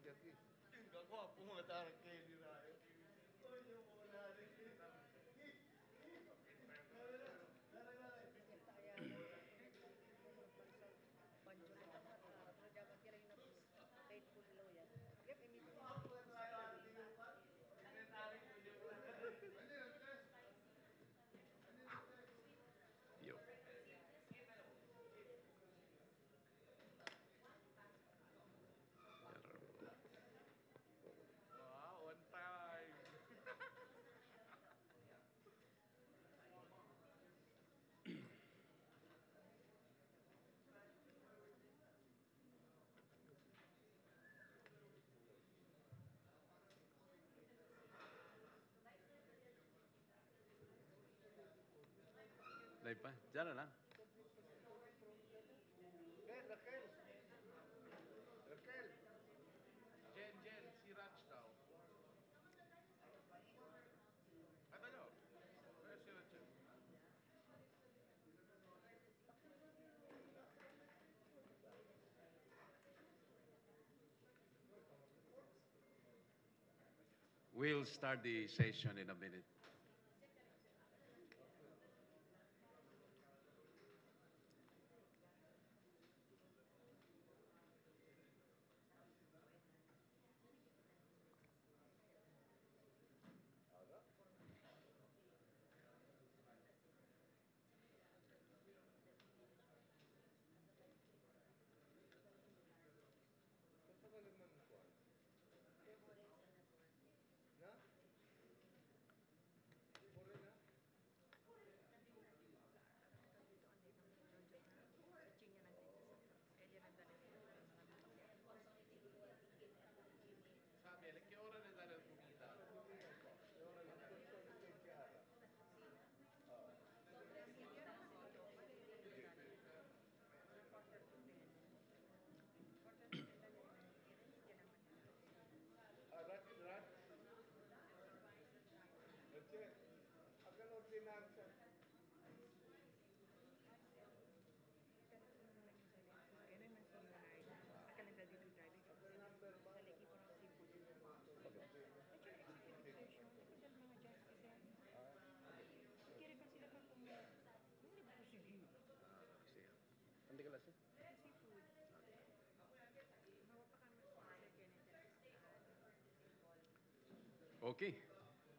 Ako, pumunta kay Lirayo. Yo. Wow, on time. Live pa? Diyan na lang. Raquel. Raquel. Jen, si Raj daw. Ano nyo? Where's si Rachel? We'll start the session in a minute. Sabi, like, che ora ne dare la comida? Raj? Rachel, akan ordinansa. Siya. Hindi ka lasing? Okay.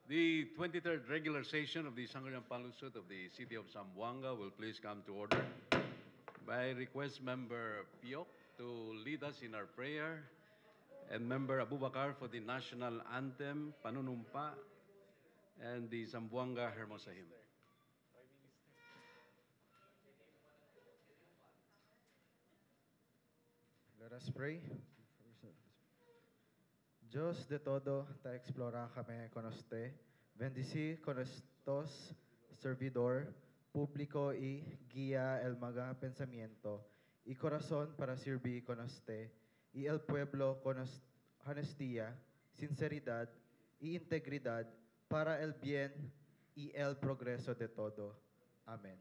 The 23rd regular session of the Sangguniang Panlusut of the City of Zamboanga will please come to order. By request Member Piok to lead us in our prayer and Member Abubakar for the national anthem, Panunumpa, and the Zamboanga Hermosa hymn. Let us pray. Diyos de todo, ta explora kami con usted. Bendici con estos servidor público y guía el maga pensamiento y corazón para servir con usted y el pueblo con honestía, sinceridad y integridad para el bien y el progreso de todo. Amén.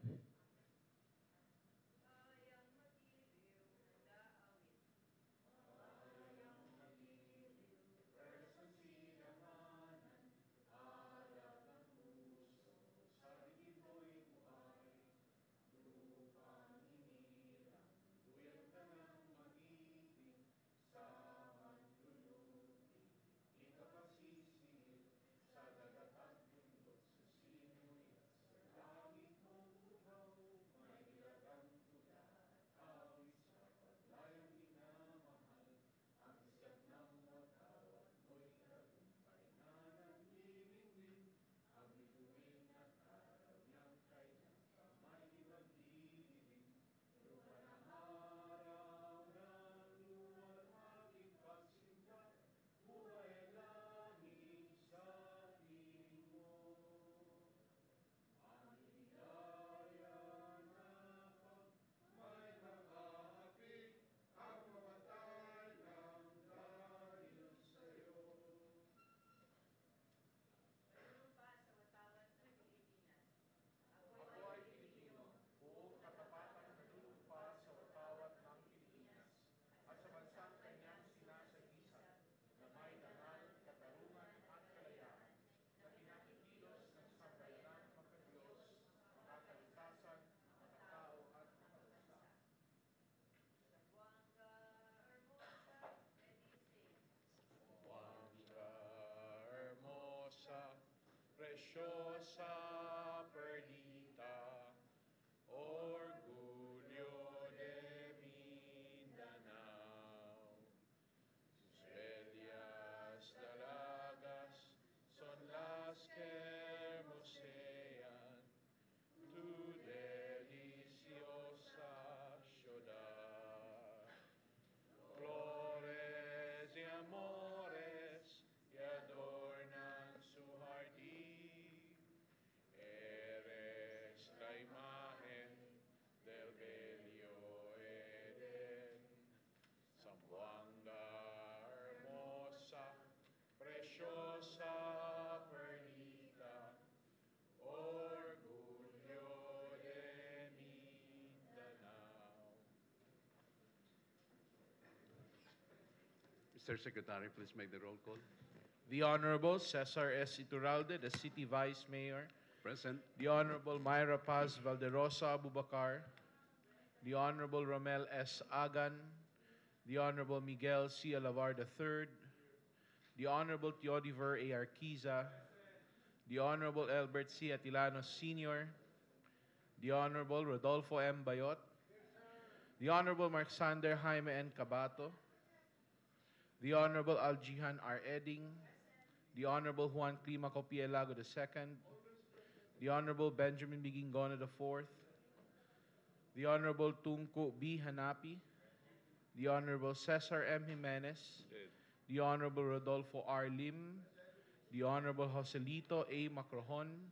Ikapasisingil sa dagat at bundok, sa simoy at sa langit mong uhaw, preciosa perlita, orgullo de Mindanao. Sus bellas dalagas son las que hermosean tu deliciosa ciudad. Flores y amores que adornan su jardín. Eres la imagen del bello Edén. Zamboanga hermosa, preciosa perlita, orgullo de Mindanao. Mr. Secretary, please make the roll call. The Honorable Cesar S. Iturralde, the City Vice Mayor. Present. The Honorable Myra Paz Valderosa Abubakar. The Honorable Romel S. Agan. The Honorable Miguel C. Alavar III. The Honorable Teodiver A. Arquiza. The Honorable Albert C. Atilano Sr. The Honorable Rodolfo M. Bayot. The Honorable Marksander Jaime N. Cabato. The Honorable Aljihan R. Edding. The Honorable Juan Clima Copielago II. The Honorable Benjamin Bigingona IV. The Honorable Tunku B. Hanapi. The Honorable Cesar M. Jimenez. The Honorable Rodolfo R. Lim. The Honorable Joselito A. Macrohon.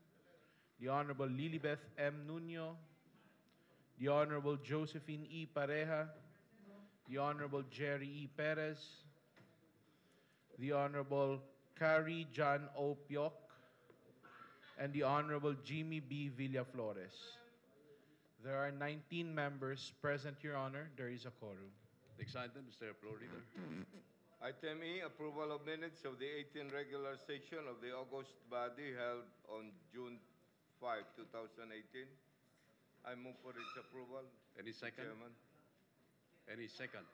The Honorable Lilibeth M. Nuno. The Honorable Josephine E. Pareja. The Honorable Jerry E. Perez. The Honorable Carrie John O. Piok. And the Honorable Jimmy B. Villaflores. There are 19 members present, Your Honor. There is a quorum. Next item, Mr. Floor Leader. Item E, approval of minutes of the 18th regular session of the August body held on June 5, 2018. I move for its approval. Any Mr. second? Chairman. Any second?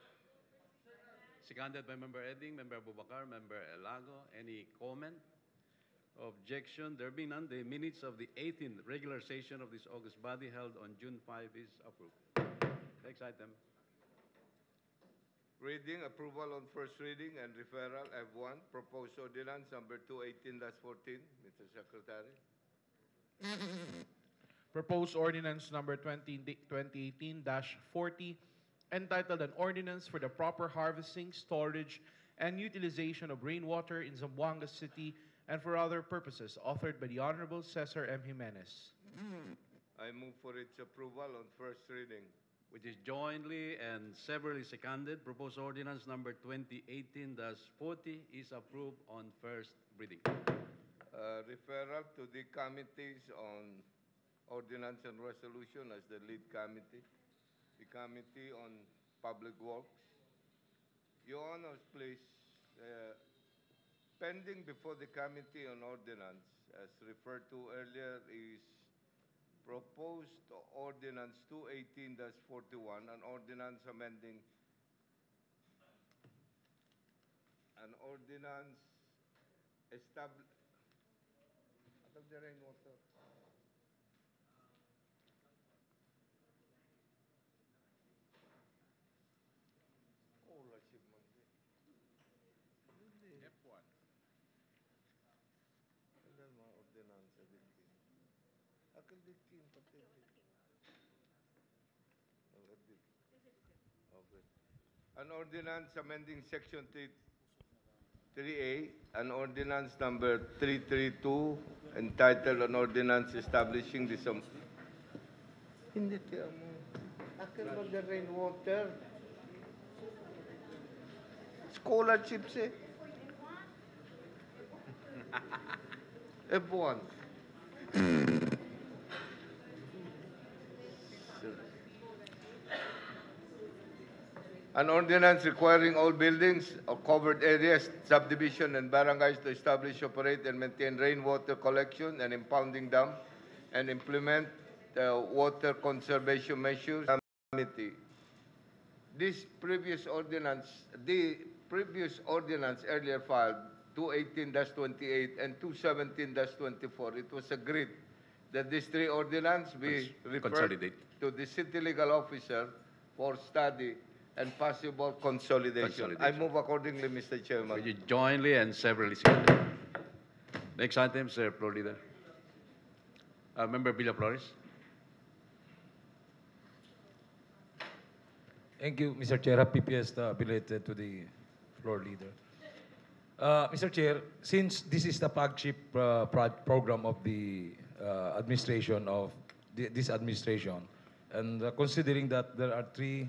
Seconded by Member Edding, Member Abubakar, Member Elago. Any comment? Objection? There being none, the minutes of the 18th regular session of this August body held on June 5 is approved. Next item. Reading, approval on first reading and referral, F1, proposed ordinance number 218-14. Mr. Secretary. Proposed ordinance number 2018-40, entitled An Ordinance for the Proper Harvesting, Storage, and Utilization of Rainwater in Zamboanga City and for other purposes, authored by the Honorable Cesar M. Jimenez. I move for its approval on first reading. Which is jointly and severally seconded. Proposed ordinance number 2018-40 is approved on first reading. Referral to the committees on ordinance and resolution as the lead committee. The Committee on Public Works. Your Honors, please, pending before the Committee on Ordinance, as referred to earlier, is proposed ordinance 218-41, an ordinance amending an ordinance the rainwater. F1. Okay. An ordinance amending section 3A, an ordinance number 332, entitled an ordinance establishing the Hindi tiyan mo. Akin ba the rainwater? Scholarships eh. F1. An ordinance requiring all buildings or covered areas, subdivision, and barangays to establish, operate, and maintain rainwater collection and impounding dam, and implement water conservation measures. Committee. The previous ordinance earlier filed 218-28 and 217-24. It was agreed that these three ordinances be referred Consolidate. to the city legal officer for study and possible consolidation. I Consolidation. move accordingly, Mr. Will Chairman. you jointly and severally seconded? Next item, Sir Floor Leader. Member Villa Flores. Thank you, Mr. Chair. Happy Fiesta belated to the floor leader. Mr. Chair, since this is the flagship program of the administration of this administration, and considering that there are three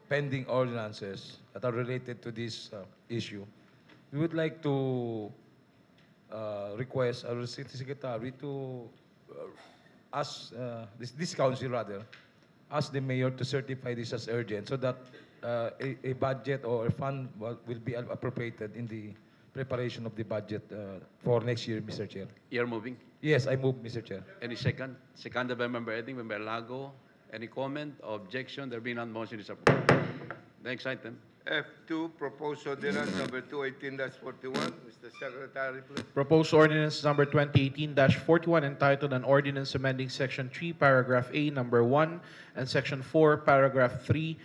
pending ordinances that are related to this issue, we would like to request our city secretary to ask this council rather ask the mayor to certify this as urgent so that a budget or a fund will be appropriated in the preparation of the budget for next year, Mr. Chair. You're moving. Yes, I move, Mr. Chair. Any second? Seconded by Member Eding, Member Lago. Any comment or objection? There being none, motion is approved. Next item. F2, proposed ordinance number 218-41. Mr. Secretary, please. Proposed ordinance number 2018-41 entitled an ordinance amending Section 3, Paragraph A, Number 1, and Section 4, Paragraph 3,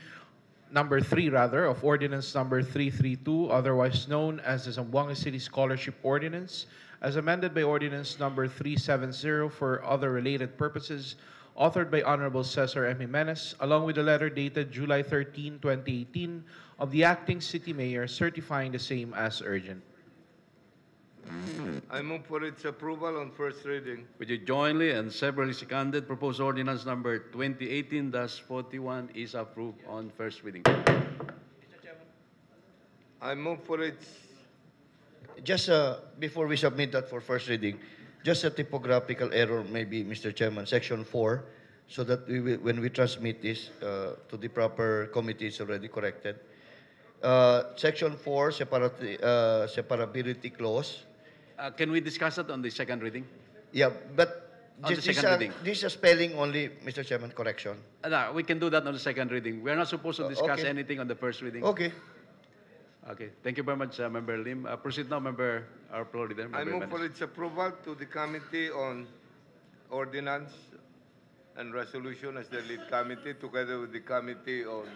Number 3 rather, of Ordinance number 332, otherwise known as the Zamboanga City Scholarship Ordinance, as amended by Ordinance number 370 for other related purposes, authored by Honorable Cesar M. Jimenez, along with a letter dated July 13, 2018, of the acting city mayor certifying the same as urgent. I move for its approval on first reading. Would you jointly and severally seconded proposed ordinance number 2018-41 is approved on first reading. I move for its Just before we submit that for first reading, just a typographical error maybe, Mr. Chairman, Section 4, so that we will, when we transmit this to the proper committee, it's already corrected. Section 4, separability clause. Can we discuss that on the second reading? Yeah, but On the second reading. this is a spelling only, Mr. Chairman, correction. No, we can do that on the second reading. We're not supposed to discuss okay. anything on the first reading. Okay. Okay. Thank you very much, Member Lim. Proceed now, Member our floor leader. I Member move for Jimenez. its approval to the Committee on Ordinance and Resolution as the lead committee, together with the Committee on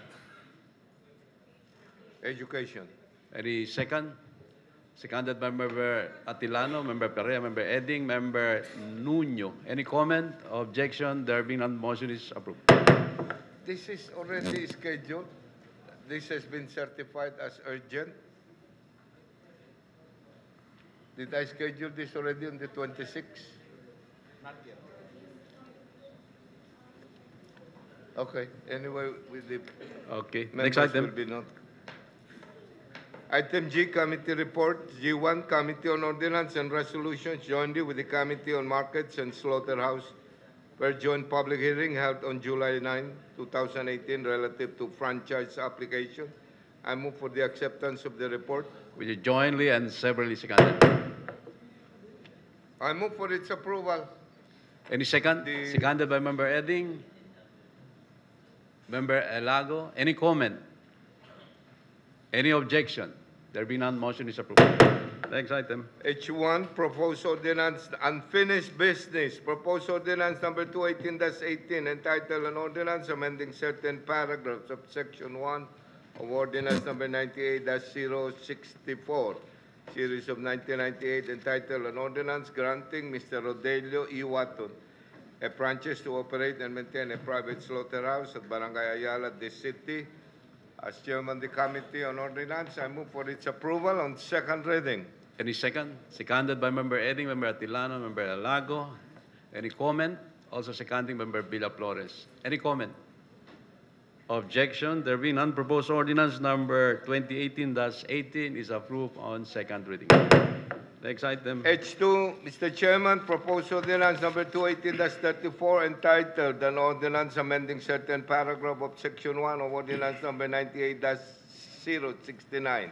Education. Any second? Seconded by Member Atilano, Member Perea, Member Eding, Member Nuño. Any comment or objection? There being none, motion is approved. This is already scheduled. This has been certified as urgent. Did I schedule this already on the 26th? Not yet. Okay. Anyway, with the Okay. members Next item. will be not. Item G, Committee Report. G1, Committee on Ordinance and Resolutions, jointly with the Committee on Markets and Slaughterhouse, were joint public hearing held on July 9, 2018, relative to franchise application. I move for the acceptance of the report. Will you jointly and severally seconded? I move for its approval. Any second? The- Seconded by Member Eding. Member Elago. Any comment? Any objection? There be none, motion is approved. Next item. H1, Proposed Ordinance, Unfinished Business. Proposed Ordinance number 218-18, entitled an ordinance amending certain paragraphs of Section 1 of Ordinance number 98-064, Series of 1998, entitled an ordinance granting Mr. Rodelio E. Watton a franchise to operate and maintain a private slaughterhouse at Barangay Ayala, this city. As Chairman of the Committee on Ordinance, I move for its approval on second reading. Any second? Seconded by Member Eding, Member Atilano, Member Elago. Any comment? Also seconding Member Villa Flores. Any comment? Objection? There being none, proposed ordinance number 2018-18 is approved on second reading. Next item. H2, Mr. Chairman, proposed ordinance number 218-34, entitled an ordinance amending certain paragraph of Section 1 of Ordinance number 98-069,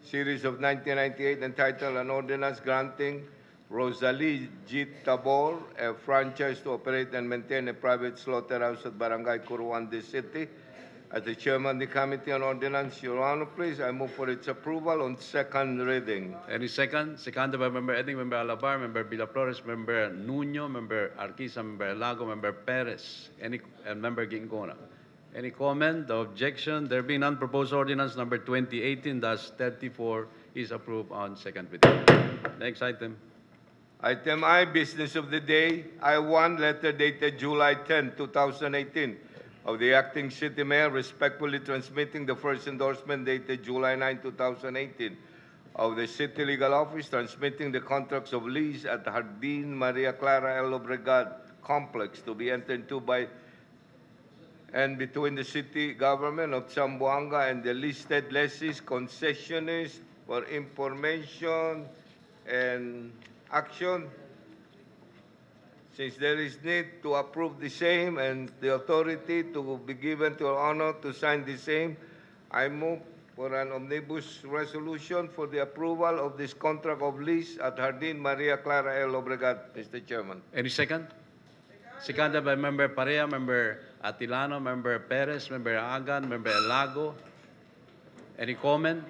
Series of 1998, entitled an ordinance granting Rosalie G. Tabor a franchise to operate and maintain a private slaughterhouse at Barangay Curuan, this city. As the chairman of the Committee on Ordinance, Your Honor, please, I move for its approval on second reading. Any second? Seconded by Member Eding, Member Alabar, Member Villaflores, Member Nuño, Member Arquisa, Member Lago, Member Perez, and Member Gingona. Any comment or objection? There being none, proposed ordinance number 2018-34 is approved on second reading. Next item. Item I, business of the day. I-1, letter dated July 10, 2018, of the acting city mayor respectfully transmitting the first endorsement dated July 9, 2018, of the city legal office transmitting the contracts of lease at Jardín Maria Clara El Obregat complex to be entered into by and between the city government of Zamboanga and the listed lessees, concessionaires for information and action. Since there is need to approve the same and the authority to be given to Your Honor to sign the same, I move for an omnibus resolution for the approval of this contract of lease at Jardín Maria Clara El Obregat, Mr. Chairman. Any second? Seconded by Member Parea, Member Atilano, Member Perez, Member Agan, Member Lago. Any comment?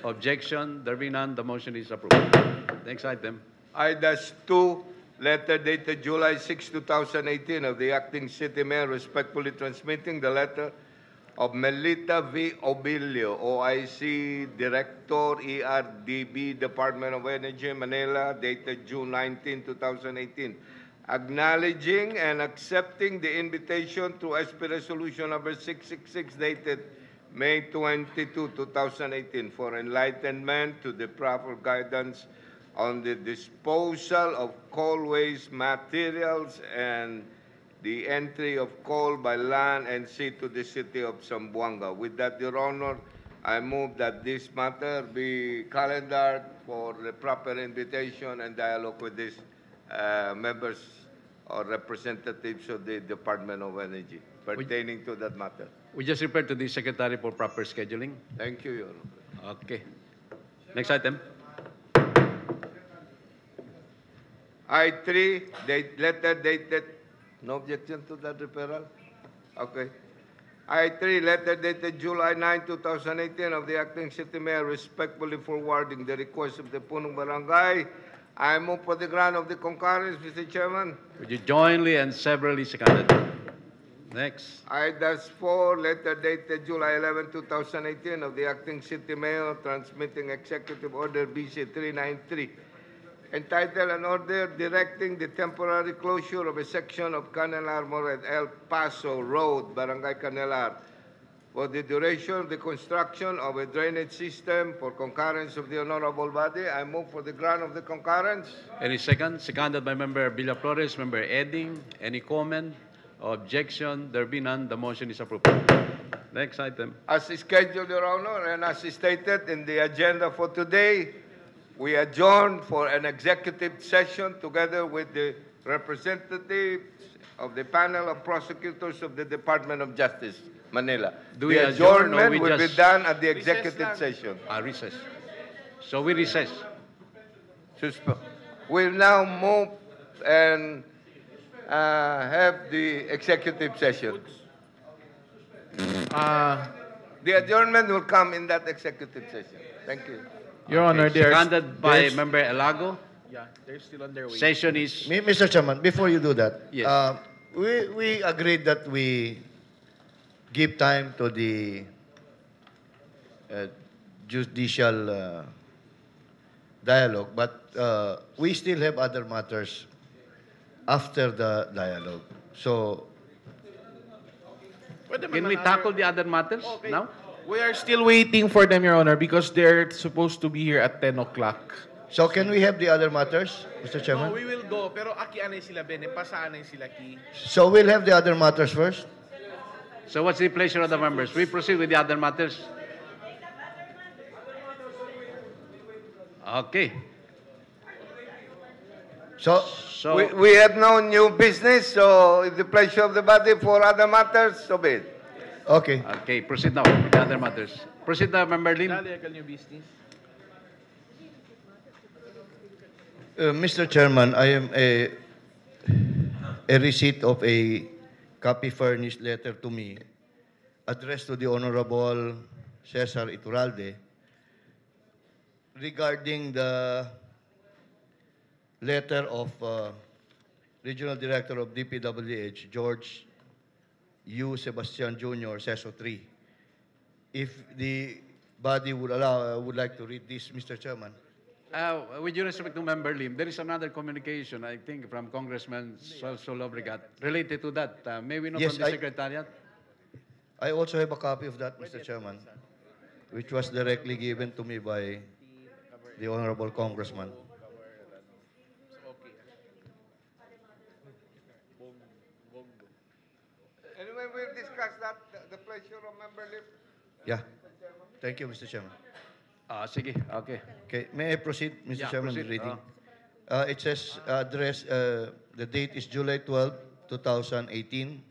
Objection? There being none, the motion is approved. Next item. I-2, letter dated July 6, 2018, of the acting city mayor respectfully transmitting the letter of Melita V. Obilio, OIC Director, ERDB, Department of Energy, Manila, dated June 19, 2018, acknowledging and accepting the invitation through SP Resolution number 666, dated May 22, 2018, for enlightenment to the proper guidance on the disposal of coal waste materials and the entry of coal by land and sea to the city of Zamboanga. With that, Your Honor, I move that this matter be calendared for the proper invitation and dialogue with these members or representatives of the Department of Energy pertaining to that matter. We just refer to the Secretary for proper scheduling. Thank you, Your Honor. Okay. Next item. I-3, letter dated, no objection to that referral? Okay. I-3, letter dated July 9, 2018, of the acting city mayor respectfully forwarding the request of the Punong Barangay. I move for the grant of the concurrence, Mr. Chairman. Would you jointly and severally seconded? Next. I-4, letter dated July 11, 2018, of the acting city mayor transmitting executive order BC 393, entitled an order directing the temporary closure of a section of Canelar Moret El Paso Road, Barangay Canelar, for the duration of the construction of a drainage system for concurrence of the honorable body. I move for the grant of the concurrence. Any second? Seconded by Member Villaflores, Member Eding. Any comment or objection? There be none, the motion is approved. Next item. As scheduled, Your Honor, and as stated in the agenda for today, we adjourn for an executive session together with the representatives of the panel of prosecutors of the Department of Justice, Manila. Do we The adjourn or adjournment we will be just- done at the executive session. Recess. So we recess. We'll now move and have the executive session. The adjournment will come in that executive session. Thank you. Your Honor, Seconded by Member Elago. Yeah, they're still on their way. Session is... Mr. Chairman, before you do that, Yes. we agreed that we give time to the judicial dialogue, but we still have other matters after the dialogue. So, Can we tackle the other matters now? We are still waiting for them, Your Honor, because they're supposed to be here at 10 o'clock. so can we have the other matters, Mr. No, Chairman? we will go, pero aki anay sila, Bene, pasaanay sila ki. So we'll have the other matters first? So what's the pleasure of the members? We proceed with the other matters. Okay. So, So We have no new business, so if the pleasure of the body for other matters, so be it. okay. okay, proceed now with the other matters. Proceed now, Member Lim. Dali ang new business. Mr. Chairman, I am a receipt of a copy furnished letter to me addressed to the Honorable Cesar Iturralde regarding the letter of Regional Director of DPWH, George U. Sebastian Jr., Seso 3. If the body would allow, I would like to read this, Mr. Chairman. With due respect to Member Lim, there is another communication, I think, from Congressman Solobregat related to that. May we know Yes, from the Secretariat? I also have a copy of that, Mr. Chairman, which was directly given to me by the Honorable Congressman. Anyway, we'll discuss that, the pleasure of Member Lim. Yeah. Thank you, Mr. Chairman. Sige, okay. Okay, may I proceed, Mr. Yeah, Chairman, proceed. reading? It says, address, the date is July 12, 2018.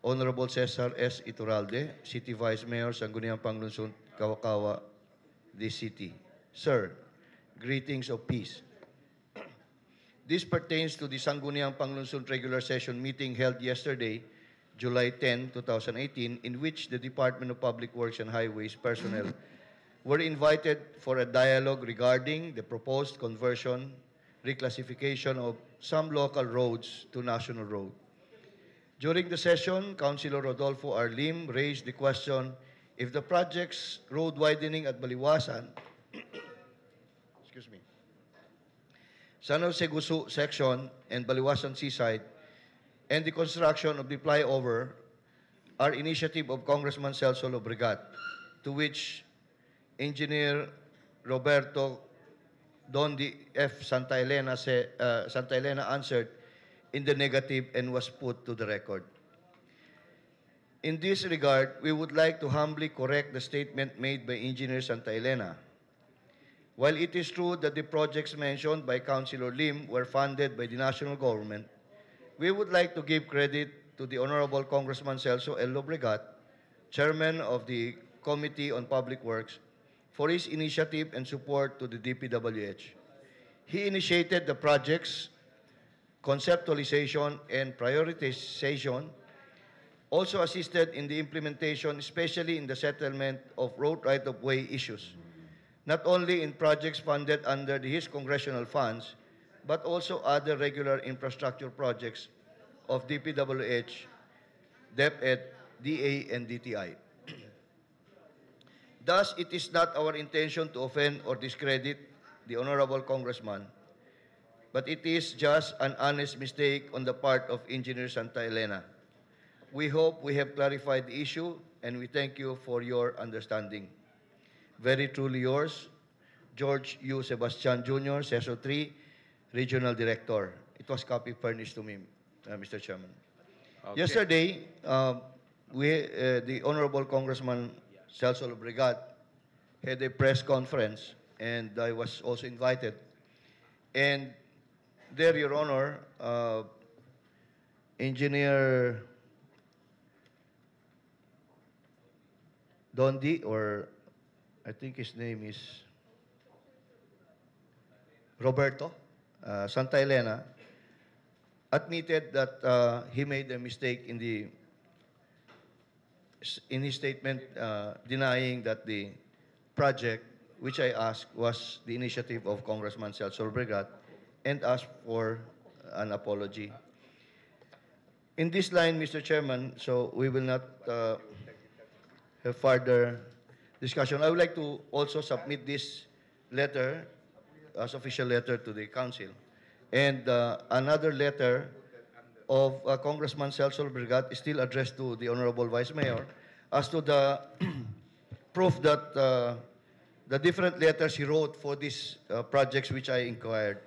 Honorable Cesar S. Iturralde, City Vice Mayor, Sangguniang Panglunsod, Kawakawa, this city. Sir, greetings of peace. This pertains to the Sangguniang Panglunsod regular session meeting held yesterday, July 10, 2018, in which the Department of Public Works and Highways personnel were invited for a dialogue regarding the proposed conversion, reclassification of some local roads to national road. During the session, Councilor Rodolfo R. Lim raised the question if the project's road widening at Baliwasan, excuse me, San Jose Gusu section and Baliwasan Seaside, and the construction of the flyover are initiative of Congressman Celso Lobregat, to which Engineer Roberto Dondi F. Santa Elena answered in the negative and was put to the record. In this regard, we would like to humbly correct the statement made by Engineer Santa Elena. While it is true that the projects mentioned by Councilor Lim were funded by the national government, we would like to give credit to the Honorable Congressman Celso L. Lobregat, Chairman of the Committee on Public Works, for his initiative and support to the DPWH. He initiated the project's conceptualization and prioritization, also assisted in the implementation, especially in the settlement of road right-of-way issues, not only in projects funded under his congressional funds, but also other regular infrastructure projects of DPWH, DepEd, DA, and DTI. Thus, it is not our intention to offend or discredit the Honorable Congressman, but it is just an honest mistake on the part of Engineer Santa Elena. We hope we have clarified the issue, and we thank you for your understanding. Very truly yours, George U. Sebastian Jr., Seso 3, Regional Director. It was copy furnished to me, Mr. Chairman. Okay. Yesterday, the Honorable Congressman Celso Lobregat had a press conference, and I was also invited. And there, Your Honor, Engineer Dondi, or I think his name is Roberto Santa Elena, admitted that he made a mistake in his statement, denying that the project, which I asked, was the initiative of Congressman Celso Lobregat, and asked for an apology. In this line, Mr. Chairman, so we will not have further discussion. I would like to also submit this letter as official letter to the Council. And another letter of Congressman Celso Lobregat is still addressed to the Honorable Vice Mayor as to the proof that the different letters he wrote for these projects which I inquired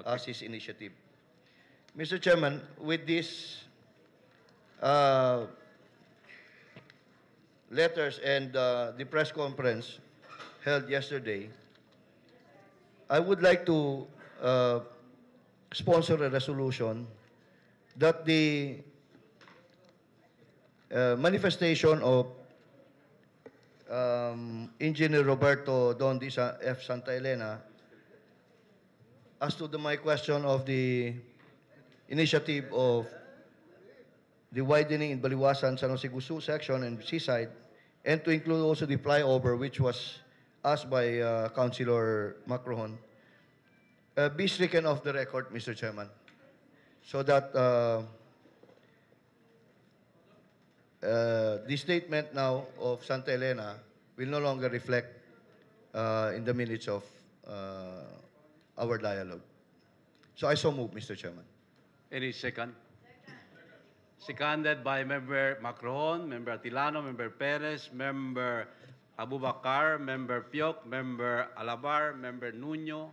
as his initiative. Mr. Chairman, with these letters and the press conference held yesterday, I would like to sponsor a resolution that the manifestation of Engineer Roberto Dondi F. Santa Elena as to my question of the initiative of the widening in Baliwasan, San Jose Gusu section and Seaside, and to include also the flyover, which was asked by Councilor Macrohon, be stricken off the record, Mr. Chairman, so that the statement now of Santa Elena will no longer reflect in the minutes of our dialogue. So I so move, Mr. Chairman. Any second? Seconded by Member Macron, Member Atilano, Member Perez, Member Abubakar, Member Piok, Member Alabar, Member Nuño,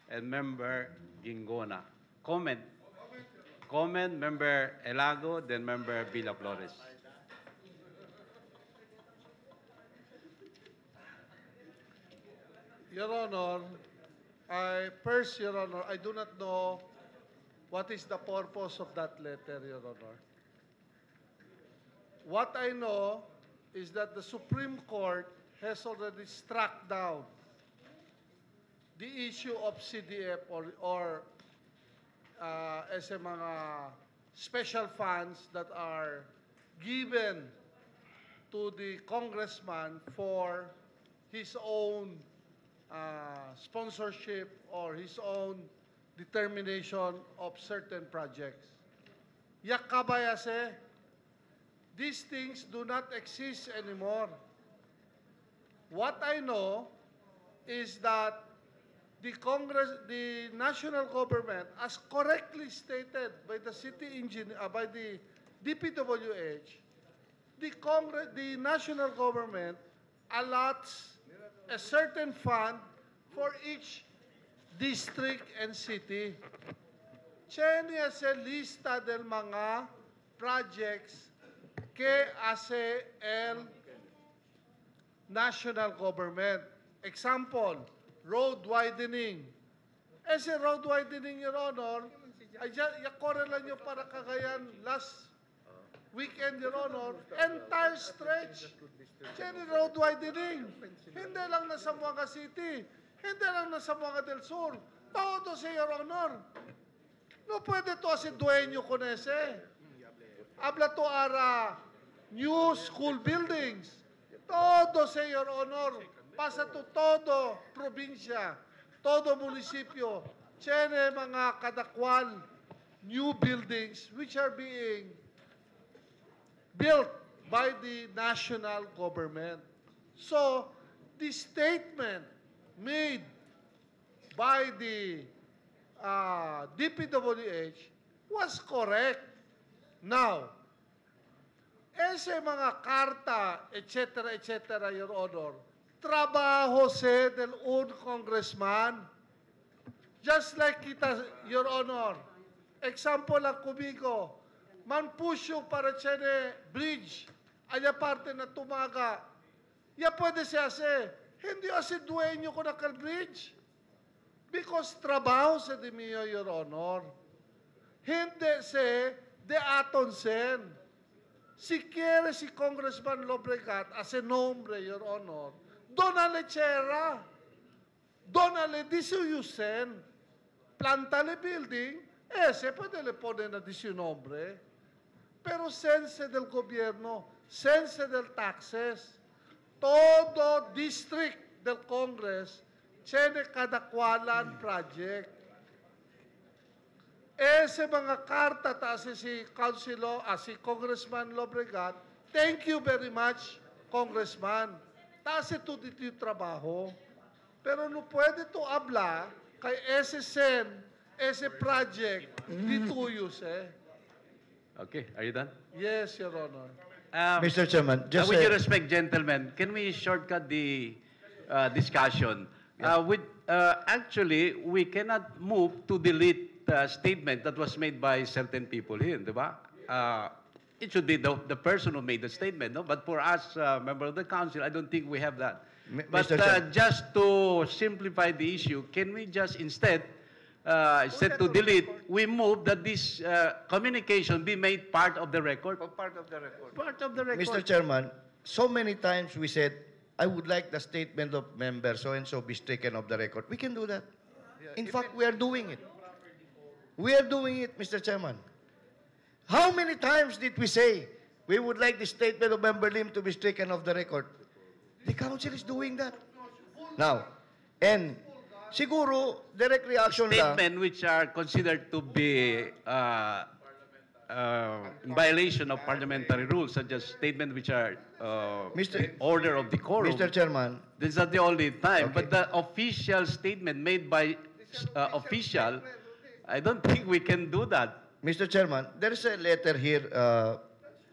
and Member Gingona. Comment. Comment, Member Elago, then Member Villa Flores. Your Honor, Your Honor, I do not know what is the purpose of that letter, Your Honor. What I know is that the Supreme Court has already struck down the issue of CDF or as a mga special funds that are given to the congressman for his own sponsorship or his own determination of certain projects. Yakabayase, these things do not exist anymore. What I know is that the national government, as correctly stated by the city engineer, by the DPWH, the national government allots a certain fund for each district and city. Tiene esa lista del mga projects que hace el national government. Example, road widening. Ese road widening, Your Honor, yakore lang nyo para Cagayan last weekend, Your Honor, entire stretch. Tiene road widening. Hindi lang na Zamboanga City. Hindi lang na Zamboanga del Sur. Todo sa Your Honor. No puede to si dueño con ese. Habla to ara new school buildings. Todo sa Your Honor. Pasa to todo probinsya, todo munisipyo. Tiene mga kadakwal new buildings which are being built by the national government. So, the statement made by the DPWH was correct. Now, ese mga karta, etc., Your Honor, trabaho se del un congressman. Just like kita, Your Honor, example lang kumigo, man pusyo para tiene bridge, aya parte na tumaga. Ya pwede siya hindi asi dueño ko na bridge. Because trabaho sa di miyo, Your Honor. Hindi se de aton sen. Si quiere si Congressman Lobregat as a nombre, Your Honor, donale chera, donale disuyusen, plantale building, ese pwede le pone na nombre. Pero sense del gobierno, sense del taxes, todo district del Congress, tiene kadakwalan project. Ese mga karta ta si Councilor, si Congressman Lobregat, thank you very much, Congressman. Taas ito dito yung trabaho. Pero no pwede to habla kay ese sen, ese project, dito yus Okay, are you done? Yes, Your Honor. Mr. Chairman, just with due respect, gentlemen, can we shortcut the discussion? Actually, we cannot move to delete the statement that was made by certain people here, di ba? It should be the person who made the statement, no? But for us, member of the council, I don't think we have that. But Mr. Chairman. just to simplify the issue, can we just instead to delete, we move that this communication be made part of the record? Part of the record. Part of the record. Mr. Chairman, so many times we said, I would like the statement of member so-and-so be stricken off the record. We can do that. In fact, we are doing it. We are doing it, Mr. Chairman. How many times did we say we would like the statement of Member Lim to be stricken off the record? The council is doing that. Now, and siguro, direct reaction lang. Statement which are considered to be in violation of parliamentary rules, such as statement which are order of decorum. Mr. Chairman, This is not the only time, Okay. but the official statement made by official, I don't think we can do that. Mr. Chairman, there is a letter here.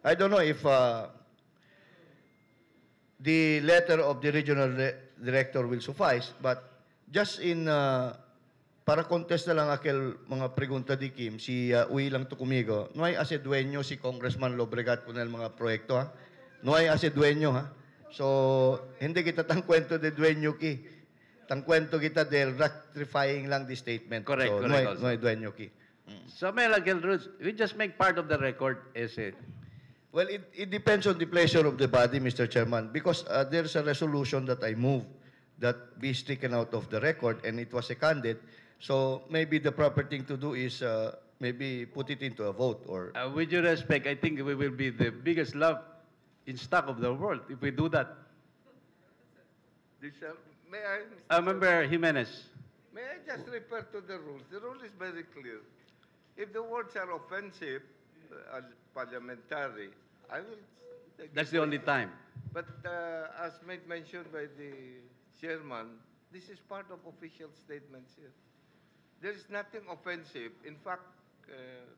I don't know if the letter of the regional director will suffice, but just in para contest na lang akil mga pregunta di Kim, si uwi lang to kumigo. No hay ase dueño si Congressman Lobregat kun el mga proyekto ha. No hay ase dueño ha. So hindi kita tang kwento de dueño ki. Tang kwento kita del rectifying lang the statement. Correct, so, correct also. no hay dueño ki. So may lagyan rules, we just make part of the record as it. Well, it depends on the pleasure of the body, Mr. Chairman, because there's a resolution that I moved that be stricken out of the record, and it was seconded. So maybe the proper thing to do is maybe put it into a vote. Or With due respect, I think we will be the biggest love in stock of the world if we do that. May I, Mr. Member Jimenez. May I just refer to the rules? The rule is very clear. If the words are offensive, parliamentary, I will take That's it. the only time. But as made mentioned by the chairman, this is part of official statements here. There is nothing offensive. In fact,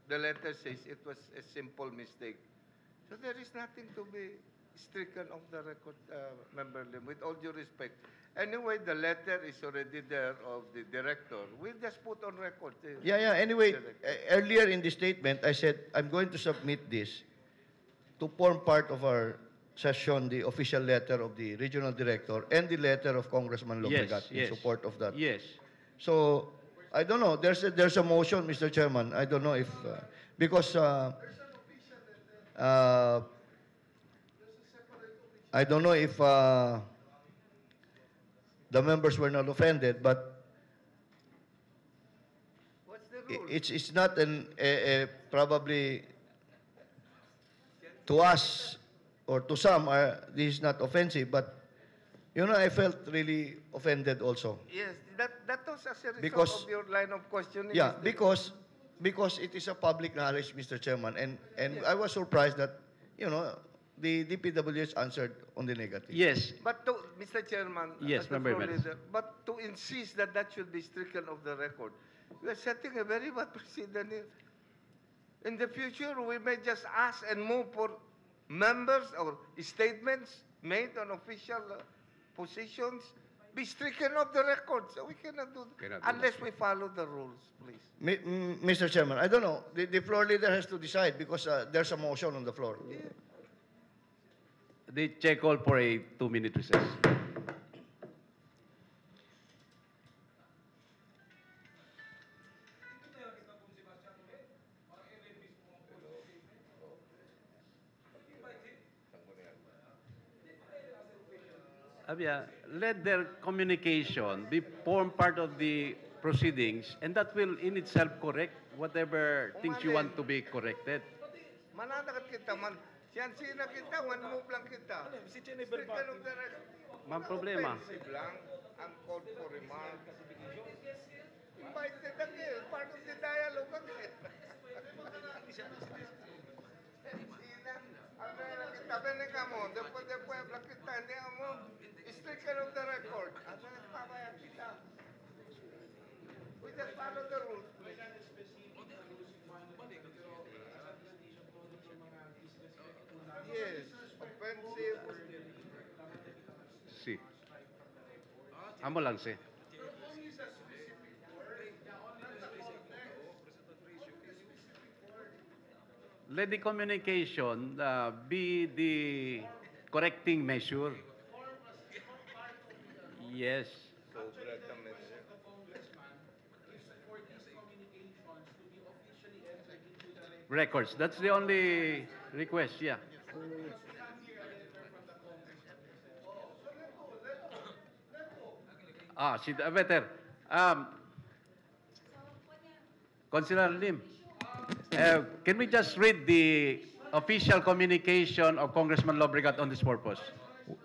the letter says it was a simple mistake. So there is nothing to be stricken off the record, Member Lim, with all due respect. Anyway, the letter is already there of the director. We'll just put on record. yeah. Anyway, earlier in the statement, I said I'm going to submit this to form part of our session, the official letter of the regional director and the letter of Congressman Lobregat in support of that. Yes. So I don't know. There's a motion, Mr. Chairman. I don't know if because I don't know if the members were not offended, but What's the rule? it's not probably to us or to some this is not offensive, but you know I felt really offended also. Yes, that was as a result Because- of your line of questioning. Yeah, Mr. because it is a public knowledge, Mr. Chairman, and I was surprised that the DPWH answered on the negative. Yes. But to, Mr. Chairman, Yes, as the Member floor Jimenez. leader, but to insist that that should be stricken off the record, we are setting a very bad precedent here. In the future, we may just ask and move for members or statements made on official positions be stricken off the record. So we cannot do Cannot do unless that. we follow the rules, please. Mr. Chairman, I don't know. The floor leader has to decide because there's a motion on the floor. The chair call for a 2-minute recess. Let their communication be form part of the proceedings, and that will in itself correct whatever things you want to be corrected. Mananakat kita man. Siyan-sina kita, one move lang kita. Stricken off the record. Ma'am, problema. Offensive lang, uncalled for remarks. Invited again, part of the dialogue again. Sabi na ka mo, después lang kita, hindi mo, stricken off the record. Ano nagpapaya kita? We just follow the rules, please. Yes, offensive. Si. Amo lang si. Let the communication be the correcting measure. Yes. Records. That's the only request, yeah. Better. Councilor Lim. Can we just read the official communication of Congressman Lobregat on this purpose?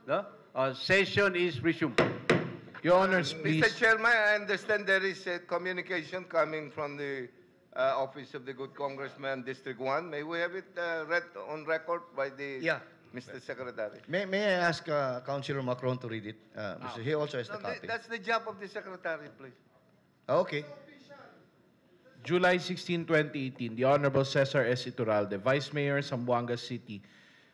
No? Session is resumed. Your Honors, please. Mr. Chairman, I understand there is a communication coming from the Office of the Good Congressman, District 1. May we have it read on record by the Yeah. Mr. Secretary? May I ask Councilor Macron to read it? He also has the No, copy. that's the job of the Secretary, please. Okay. July 16, 2018, the Honorable Cesar S. Iturralde, Vice Mayor, Zamboanga City.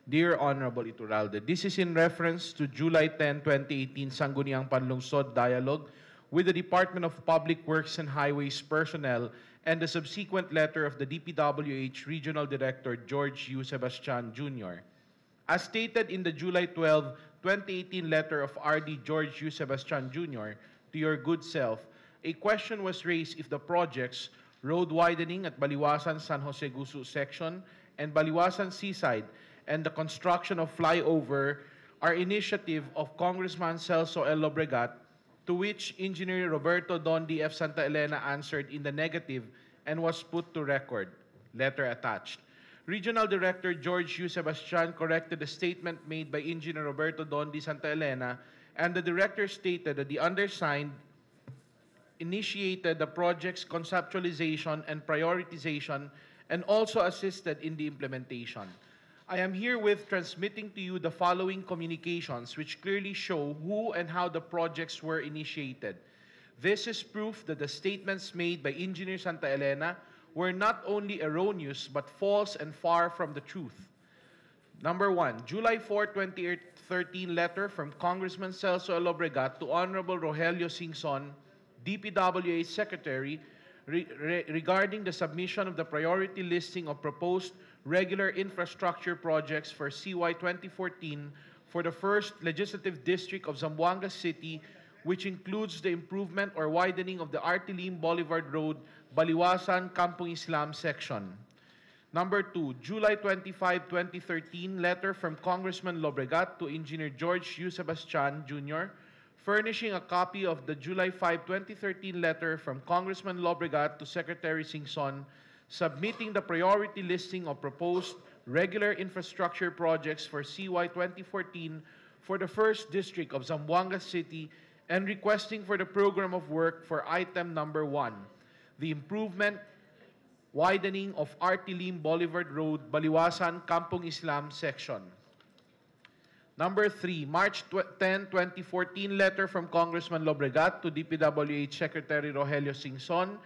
Dear Honorable Iturralde, this is in reference to July 10, 2018 Sangguniang Panlungsod Dialogue with the Department of Public Works and Highways personnel and the subsequent letter of the DPWH Regional Director George U. Sebastian Jr. As stated in the July 12, 2018 letter of RD George U. Sebastian Jr. to your good self, a question was raised if the projects road widening at Baliwasan San Jose Gusu section and Baliwasan Seaside and the construction of flyover are initiative of Congressman Celso L. Lobregat, to which Engineer Roberto Don D. F. Santa Elena answered in the negative and was put to record. Letter attached. Regional Director George U. Sebastian corrected the statement made by Engineer Roberto Don D. Santa Elena, and the Director stated that the undersigned initiated the project's conceptualization and prioritization and also assisted in the implementation. I am herewith transmitting to you the following communications which clearly show who and how the projects were initiated. This is proof that the statements made by Engineer Santa Elena were not only erroneous but false and far from the truth. Number 1, July 4, 2013 letter from Congressman Celso L. Lobregat to Honorable Rogelio Singson, DPWH Secretary, regarding the submission of the priority listing of proposed regular infrastructure projects for CY 2014 for the first legislative district of Zamboanga City, which includes the improvement or widening of the Artilim Boulevard Road, Baliwasan, Kampong Islam section. Number 2, July 25, 2013 letter from Congressman Lobregat to Engineer George U. Sebastian Jr., furnishing a copy of the July 5, 2013 letter from Congressman Lobregat to Secretary Singson, submitting the priority listing of proposed regular infrastructure projects for CY 2014 for the first district of Zamboanga City and requesting for the program of work for item number 1, the improvement, widening of Artilim Boulevard Road, Baliwasan, Kampong Islam section. Number 3, March 10, 2014 letter from Congressman Lobregat to DPWH Secretary Rogelio Singson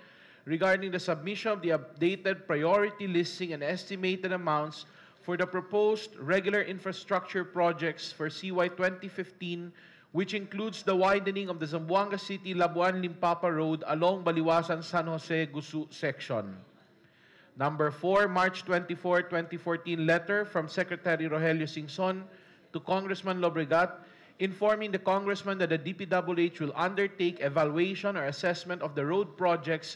regarding the submission of the updated priority listing and estimated amounts for the proposed regular infrastructure projects for CY 2015, which includes the widening of the Zamboanga City Labuan-Limpapa Road along Baliwasan San Jose Gusu section. Number 4, March 24, 2014 letter from Secretary Rogelio Singson to Congressman Lobregat, informing the Congressman that the DPWH will undertake evaluation or assessment of the road projects,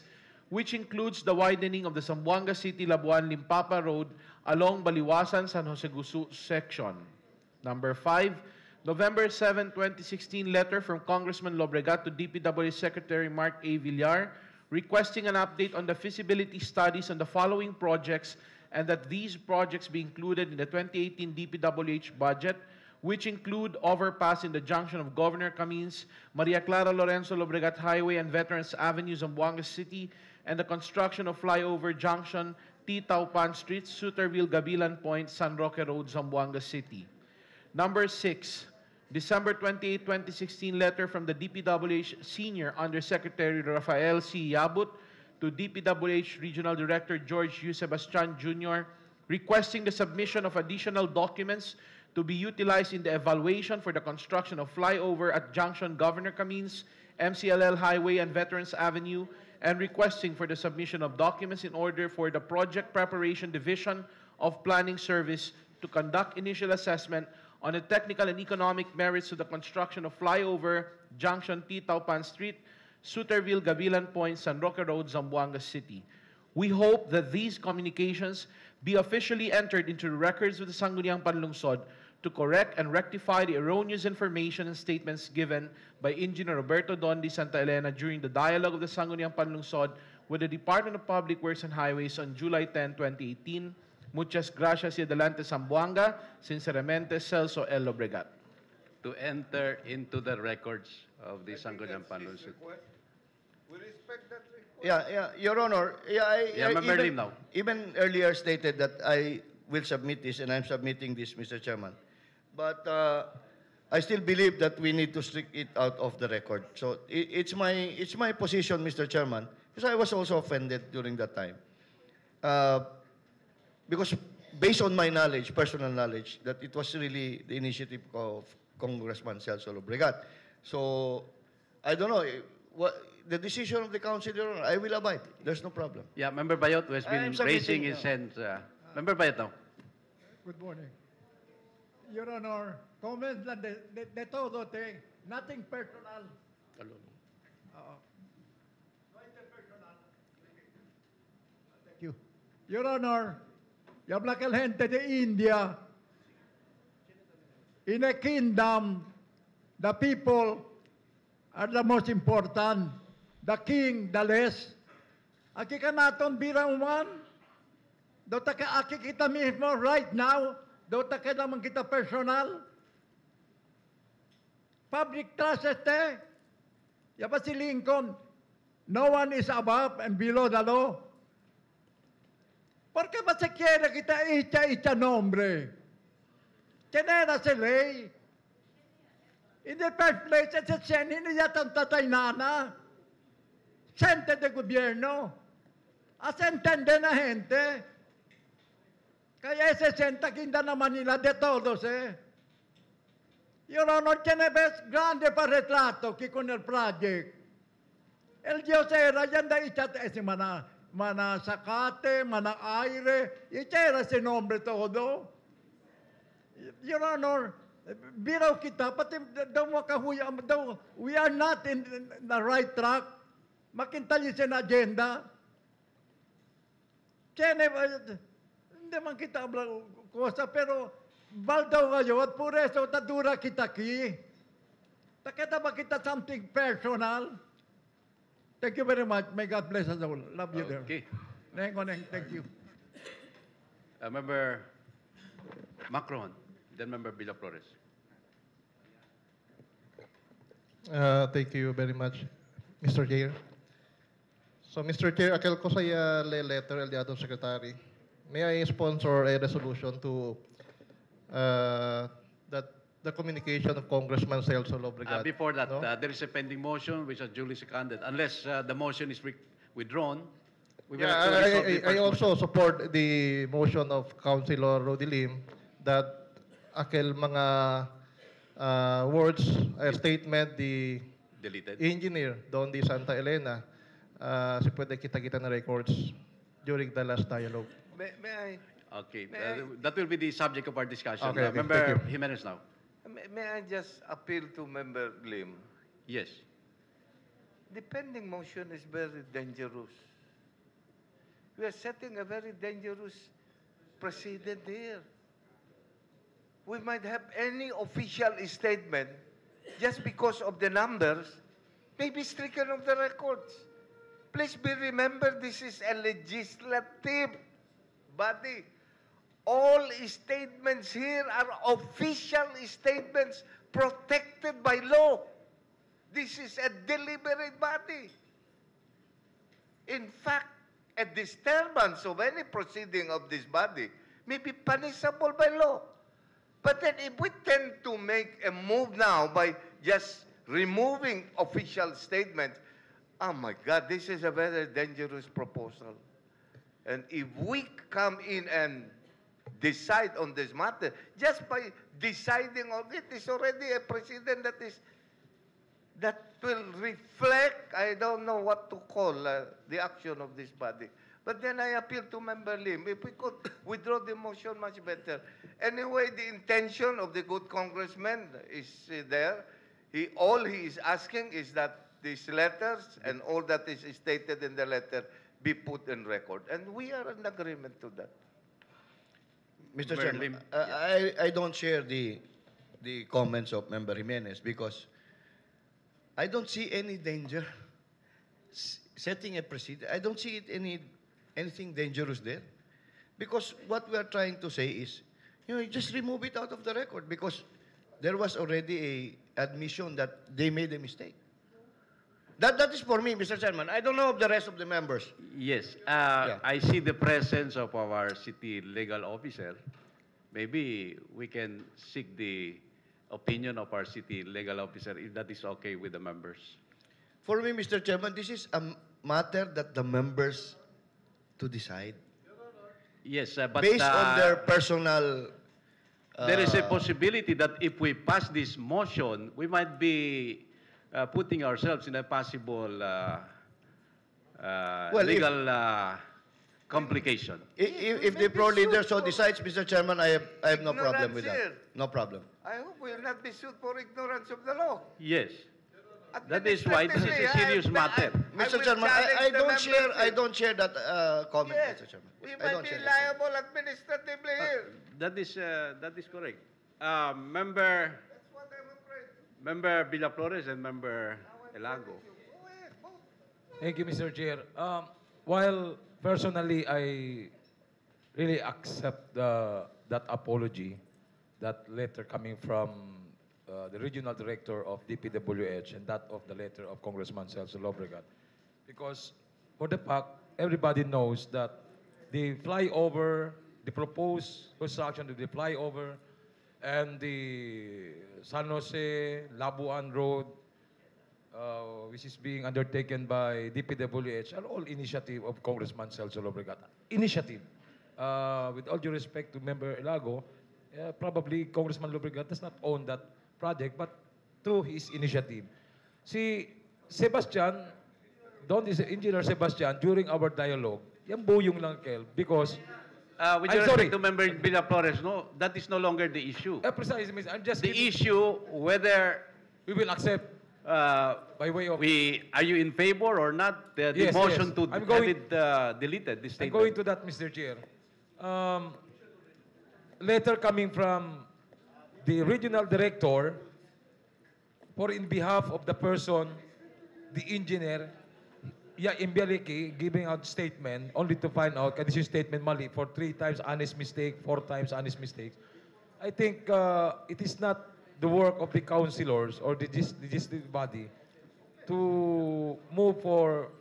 which includes the widening of the Zamboanga City Labuan-Limpapa Road along Baliwasan San Jose Gusu section. Number 5, November 7, 2016 letter from Congressman Lobregat to DPWH Secretary Mark A. Villar, requesting an update on the feasibility studies on the following projects and that these projects be included in the 2018 DPWH budget, which include overpass in the junction of Governor Camins, Maria Clara Lorenzo Lobregat Highway and Veterans Avenue, Zamboanga City, and the construction of flyover junction, T. Taupan Street, Suterville, Gabilan Point, San Roque Road, Zamboanga City. Number 6, December 28, 2016 letter from the DPWH Senior Undersecretary Rafael C. Yabut to DPWH Regional Director George U. Sebastian Jr., requesting the submission of additional documents to be utilized in the evaluation for the construction of flyover at Junction Governor Camins, MCLL Highway and Veterans Avenue, and requesting for the submission of documents in order for the Project Preparation Division of Planning Service to conduct initial assessment on the technical and economic merits of the construction of flyover Junction T. Taupan Street, Suterville, Gabilan Point, San Roque Road, Zamboanga City. We hope that these communications be officially entered into the records of the Sangguniang Panlungsod to correct and rectify the erroneous information and statements given by Engineer Roberto Don D. Santa Elena during the dialogue of the Sangguniang Panlungsod with the Department of Public Works and Highways on July 10, 2018. Muchas gracias y adelante Zamboanga, sinceramente Celso L. Obregat. To enter into the records of the Sangguniang Panlunsod. We respect that request. Yeah, Your Honor. Yeah, Member Lim now. Even earlier stated that I will submit this, and I'm submitting this, Mr. Chairman. But I still believe that we need to strike it out of the record. So it's my position, Mr. Chairman, because I was also offended during that time. Because based on my knowledge, personal knowledge, that it was really the initiative of Congressman Celso Obregat. So I don't know what the decision of the council, Your Honor, I will abide. There's no problem. Yeah, Member Bayot, who has I been am submitting, raising his hand. Member Bayot now. Good morning. Your Honor, comments lang de todo, nothing personal. Oo. Nothing personal. Thank you. Your Honor, yo habla que la gente de India, in a kingdom, the people are the most important. The king, the less. Aki ka naton birang man. Dota ka aki kita mismo right now. Dota ka naman kita personal. Public trust este. Yapa si Lincoln. No one is above and below the law. ¿Por qué ba se quiere kita icha nombre? ¿Quién era ese ley? In the first place, ese sen, hindi yata tatay nana. Sente de gobierno. As entende na gente. Kaya ese senta kinda naman nila de todos, Your Honor, tiene ves grande pa retrato que con el project. El Dios era, yanda ichat ese mana sacate, mana aire, y era ese nombre todo. Your Honor, biraw kita, pati daw makahuya, daw, we are not in the right track. Makintali sa agenda. Tiene, hindi man kita habla cosa, pero baldaw kayo at por eso tadura kita ki. Takita ba kita something personal? Thank you very much. May God bless us all. Love you there. Okay. Thank you. Member Macron, then Member Villa Flores. Thank you very much, Mr. Chair. So, Mr. Chair, akal ko sa letter, el Diado Secretary. May I sponsor a resolution to that the communication of Congressman Celso Obregat? Before that, no? there is a pending motion which is duly seconded. Unless the motion is withdrawn, we will Yeah, have to resolve the I first also motion. support the motion of Councilor Rodilim that akil mga words, statement, the Deleted. engineer doon di Santa Elena, si pwede kita-kita na records during the last dialogue. May I? Okay. That will be the subject of our discussion. Okay, okay, Member thank you. Jimenez now. May I just appeal to Member Lim? Yes. The pending motion is very dangerous. We are setting a very dangerous precedent here. We might have any official statement just because of the numbers, may be stricken of the records. Please be remembered, this is a legislative body. All statements here are official statements protected by law. This is a deliberate body. In fact, a disturbance of any proceeding of this body may be punishable by law. But then if we tend to make a move now by just removing official statements, oh my God, this is a very dangerous proposal. And if we come in and decide on this matter, just by deciding on it is already a precedent that will reflect, I don't know what to call the action of this body. But then I appeal to Member Lim, if we could withdraw the motion, much better. Anyway, the intention of the good congressman is there. All he is asking is that these letters and all that is stated in the letter be put in record. And we are in agreement to that. Mr. Member Chairman, Lim. I don't share the comments of Member Jimenez because I don't see any danger. setting a precedent. I don't see anything dangerous there. Because what we are trying to say is, you just remove it out of the record because there was already a admission that they made a mistake. That is for me, Mr. Chairman. I don't know of the rest of the members. Yes, Yeah. I see the presence of our city legal officer. Maybe we can seek the opinion of our city legal officer if that is okay with the members. For me, Mr. Chairman, this is a matter that the members to decide Yes, but based on their personal. there is a possibility that if we pass this motion, we might be putting ourselves in a possible Well, legal complication. If the pro leader so decides, Mr. Chairman, I have no problem with Ignorance that. No problem. I hope we will not be sued for ignorance of the law. Yes, that is why this is a serious matter. Mr. Chairman, I don't share that comment, Yes, Mr. Chairman. we I might don't be share that. liable administratively here. That is correct. Member That's what I'm afraid. Member Villaflores and Member Elago. Go ahead, vote. Thank you, Mr. Chair. While personally I really accept that apology, that letter coming from the regional director of DPWH and that of the letter of Congressman Celso Lobregat, because for the fact everybody knows that the flyover, the proposed construction of the flyover, and the San Jose Labuan Road, which is being undertaken by DPWH, are all initiative of Congressman Celso Lobregat. Initiative. With all due respect to Member Elago, probably Congressman Lobregat does not own that project, but through his initiative. Si Sebastian, Engineer Sebastian, during our dialogue, yan buyong lang, Kel, because With I'm respect sorry. to Member Villaflores, no, that is no longer the issue. precisely, Miss, I'm just The giving- issue whether we will accept by way of are you in favor or not the Yes, motion yes. to I'm have going- it deleted, this I'm statement? going to that, Mr. Chair. Letter coming from the regional director for in behalf of the person, the engineer, Imbialiki, giving out statement only to find out this is statement mali for 3 times honest mistake, 4 times honest mistakes. I think it is not the work of the councilors or the legislative body to move for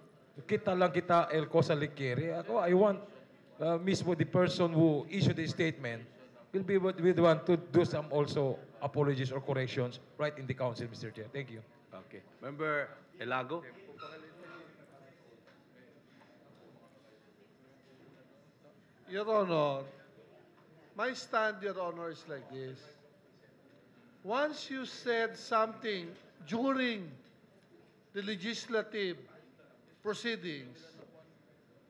kita lang kita el cosa liquere. Ako, I want mismo the person who issued the statement will be the one to do some also apologies or corrections right in the council, Mr. Chair. Thank you. Okay. Member Elago? Your Honor, my stand, Your Honor, is like this. Once you said something during the legislative proceedings,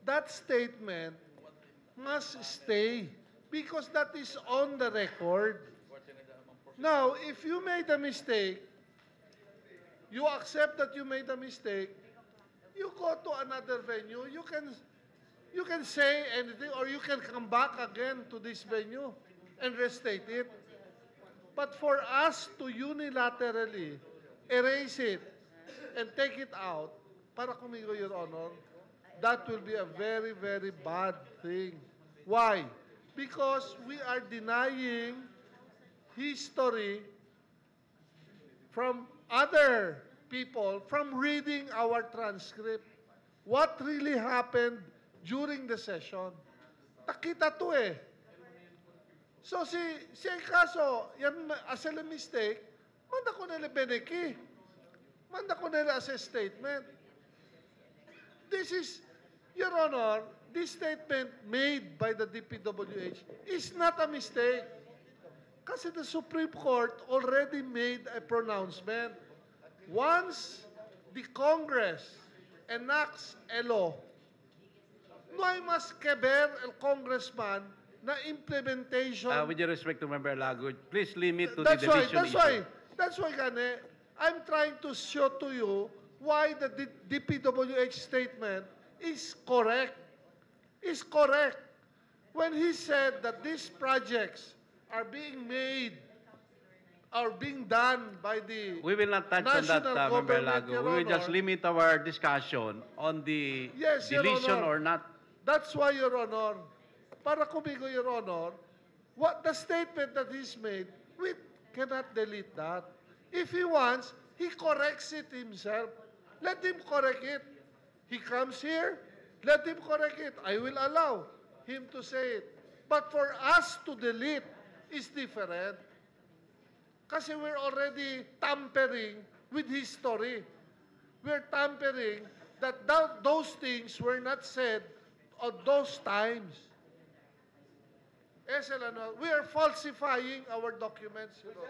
that statement must stay because that is on the record. Now, if you made a mistake, you accept that you made a mistake, you go to another venue, you can say anything or you can come back again to this venue and restate it. But for us to unilaterally erase it and take it out, para kumigo, Your Honor, that will be a very, very bad thing. Why? Because we are denying history from other people from reading our transcript. What really happened during the session? Takita to eh. So si kaso, yan as a mistake, manda ko nila beneki. Manda ko nila as a statement. This is, Your Honor, this statement made by the DPWH is not a mistake. Kasi the Supreme Court already made a pronouncement. Once the Congress enacts a law, no hay más que ver el congressman na implementation. With your respect to Member Elago, please limit to That's the why, division issue. that's why, Gane, I'm trying to show to you why the DPWH statement is correct. Is correct. When he said that these projects are being made are being done by the We will not touch on that, national Member government, Lago. Your We will just Honor. limit our discussion on the Yes, Your deletion Honor. or not. That's why, Your Honor, para kumigo, Your Honor, what the statement that he's made, we cannot delete that. If he wants, he corrects it himself. Let him correct it. He comes here, let him correct it. I will allow him to say it. But for us to delete is different. Kasi we're already tampering with history. We're tampering that those things were not said on those times. We are falsifying our documents. You know.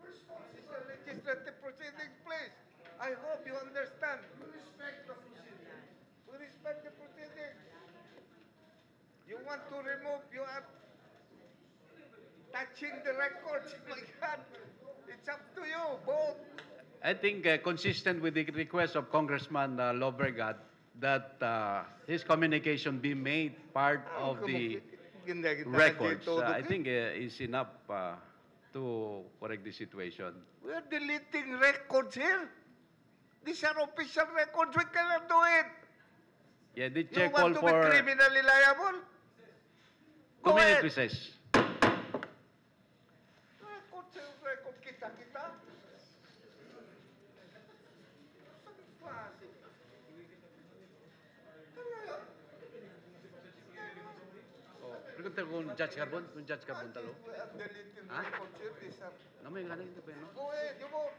It's a legislative proceeding, please. I hope you understand. We respect the proceeding. We respect the proceeding. You want to remove, you are touching the records. My God, it's up to you, both. I think consistent with the request of Congressman Lobregat that his communication be made part of the records, I think is enough to correct the situation. We are deleting records here. These are official records. We cannot do it. Yeah, the You chair want called to be for criminally liable? 2 Go minute ahead. recess. Record kita. Pregunta kung Judge Carbon talo. We are deleting Huh? records here. These are... Namay nga lang ito pa, no? Go ahead, you vote.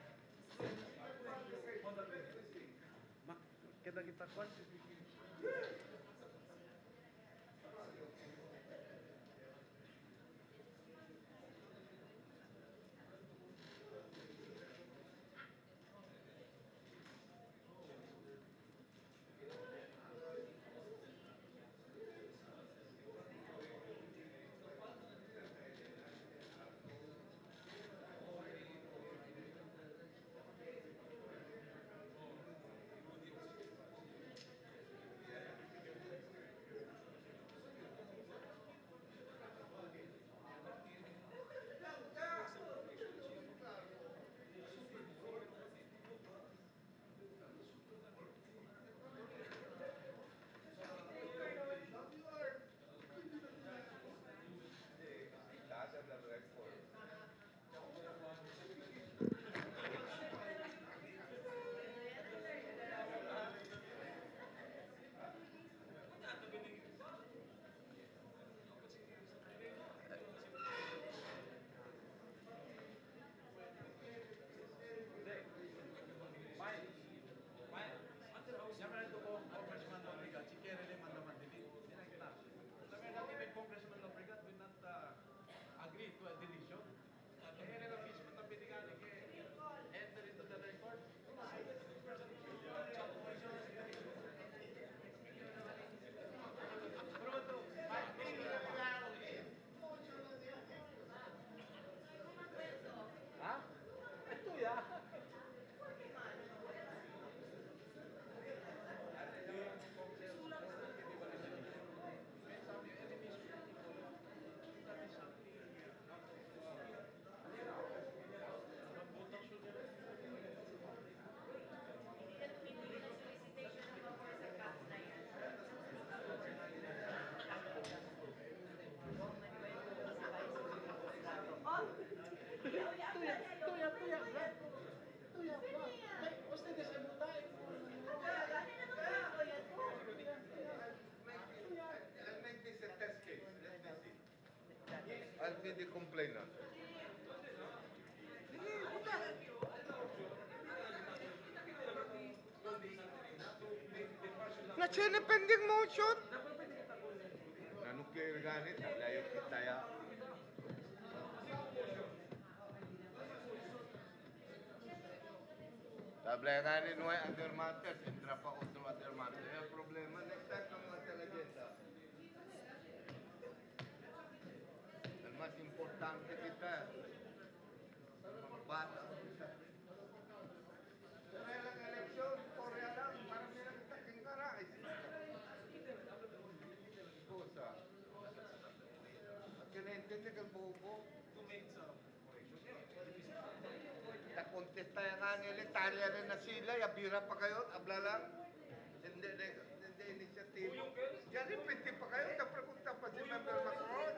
Kita kita kwan. I'll be the complainant. Let's say the pending motion. Nanukir ganit, layo kita ya. Tabla ganit no other matters, entra pa other matters. Yung problema, next time ng mga agenda. Ang mas importante kita. Mga bata. Kaya lang eleksyon, Korea lang, parang nila kita kingkara. Cosa? At kinaintindi kang buo ko. contesta nga nila, Italia rin na sila, yabira pa kayo, abla lang. Hindi inisyatibo. Yan, pwede pa kayo, napregunta pa si Member Macron.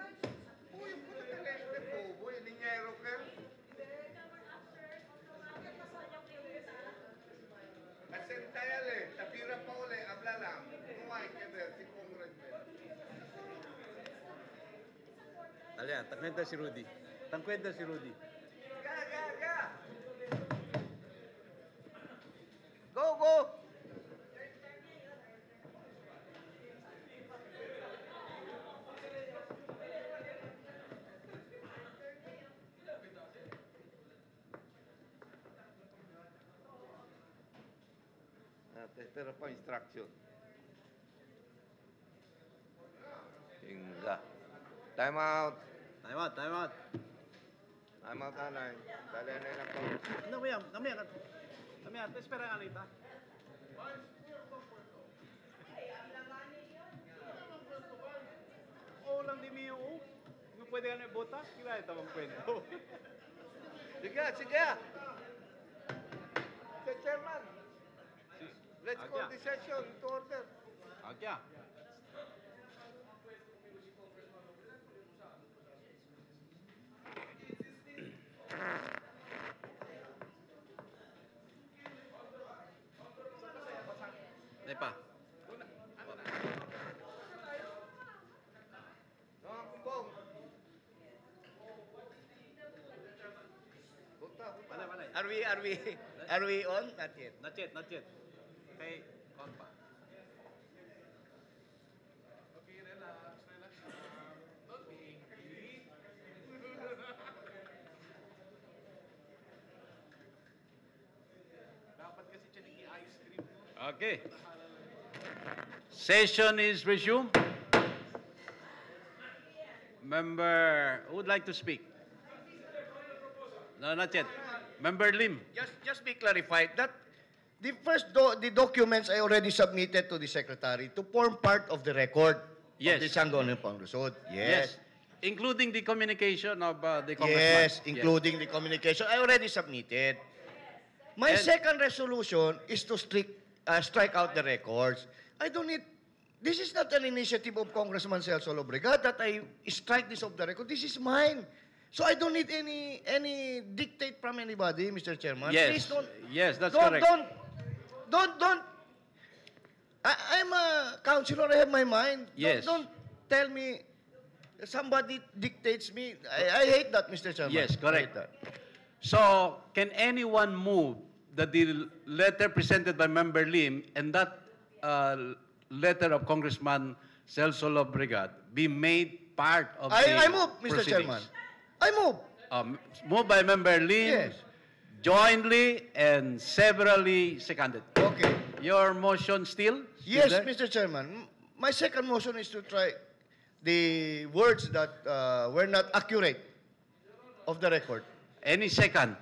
Uy, yung puto talente po, boy, ninyero kayo. Asentayale, tabira pa uli, abla lang. Kumay ka ver, si Congressman. Ayan, tangkwenta si Rudy. Tangkwenta si Rudy. Ga! Go! Pero pa instruction. Hingga. Time out. Time out. Time out, anay. Dali na yun ako. Namaya, te espera Anita. Lang di miyo. No pwede ka na ibota. Kila ito bang kwento. Sige. Mr. Chairman, let's call the session to order. Agya. Nepa. Kumbong. Punta. Are we on? Not yet. Not yet. Okay, kompa. Okay, relax. Don't be angry. Dapat kasi tiyan i-ice cream mo. Okay. Session is resumed. Member who would like to speak? No, not yet. Member Lim. Just be clarified that the documents I already submitted to the secretary to form part of the record Yes. of the Sangguniang Panglusod. Yes. Including the communication of the congressman. Yes, including the communication. I already submitted. My And- second resolution is to strike out the records. I don't need. This is not an initiative of Congressman Celso Lobregat that I strike this off the record. This is mine. So I don't need any dictate from anybody, Mr. Chairman. Yes. Please don't. Yes, that's don't, correct. Don't. I'm a counselor. I have my mind. Yes. Don't tell me somebody dictates me. I hate that, Mr. Chairman. Yes, I correct. hate that. So, can anyone move that the letter presented by Member Lim and that letter of Congressman Celso Lobregat be made part of the I move, Mr. proceedings? Chairman. I move. Moved by Member Lim, Yes. jointly and severally seconded. Okay. Your motion still? Yes, there? Mr. Chairman. My second motion is to try the words that were not accurate of the record. Any second?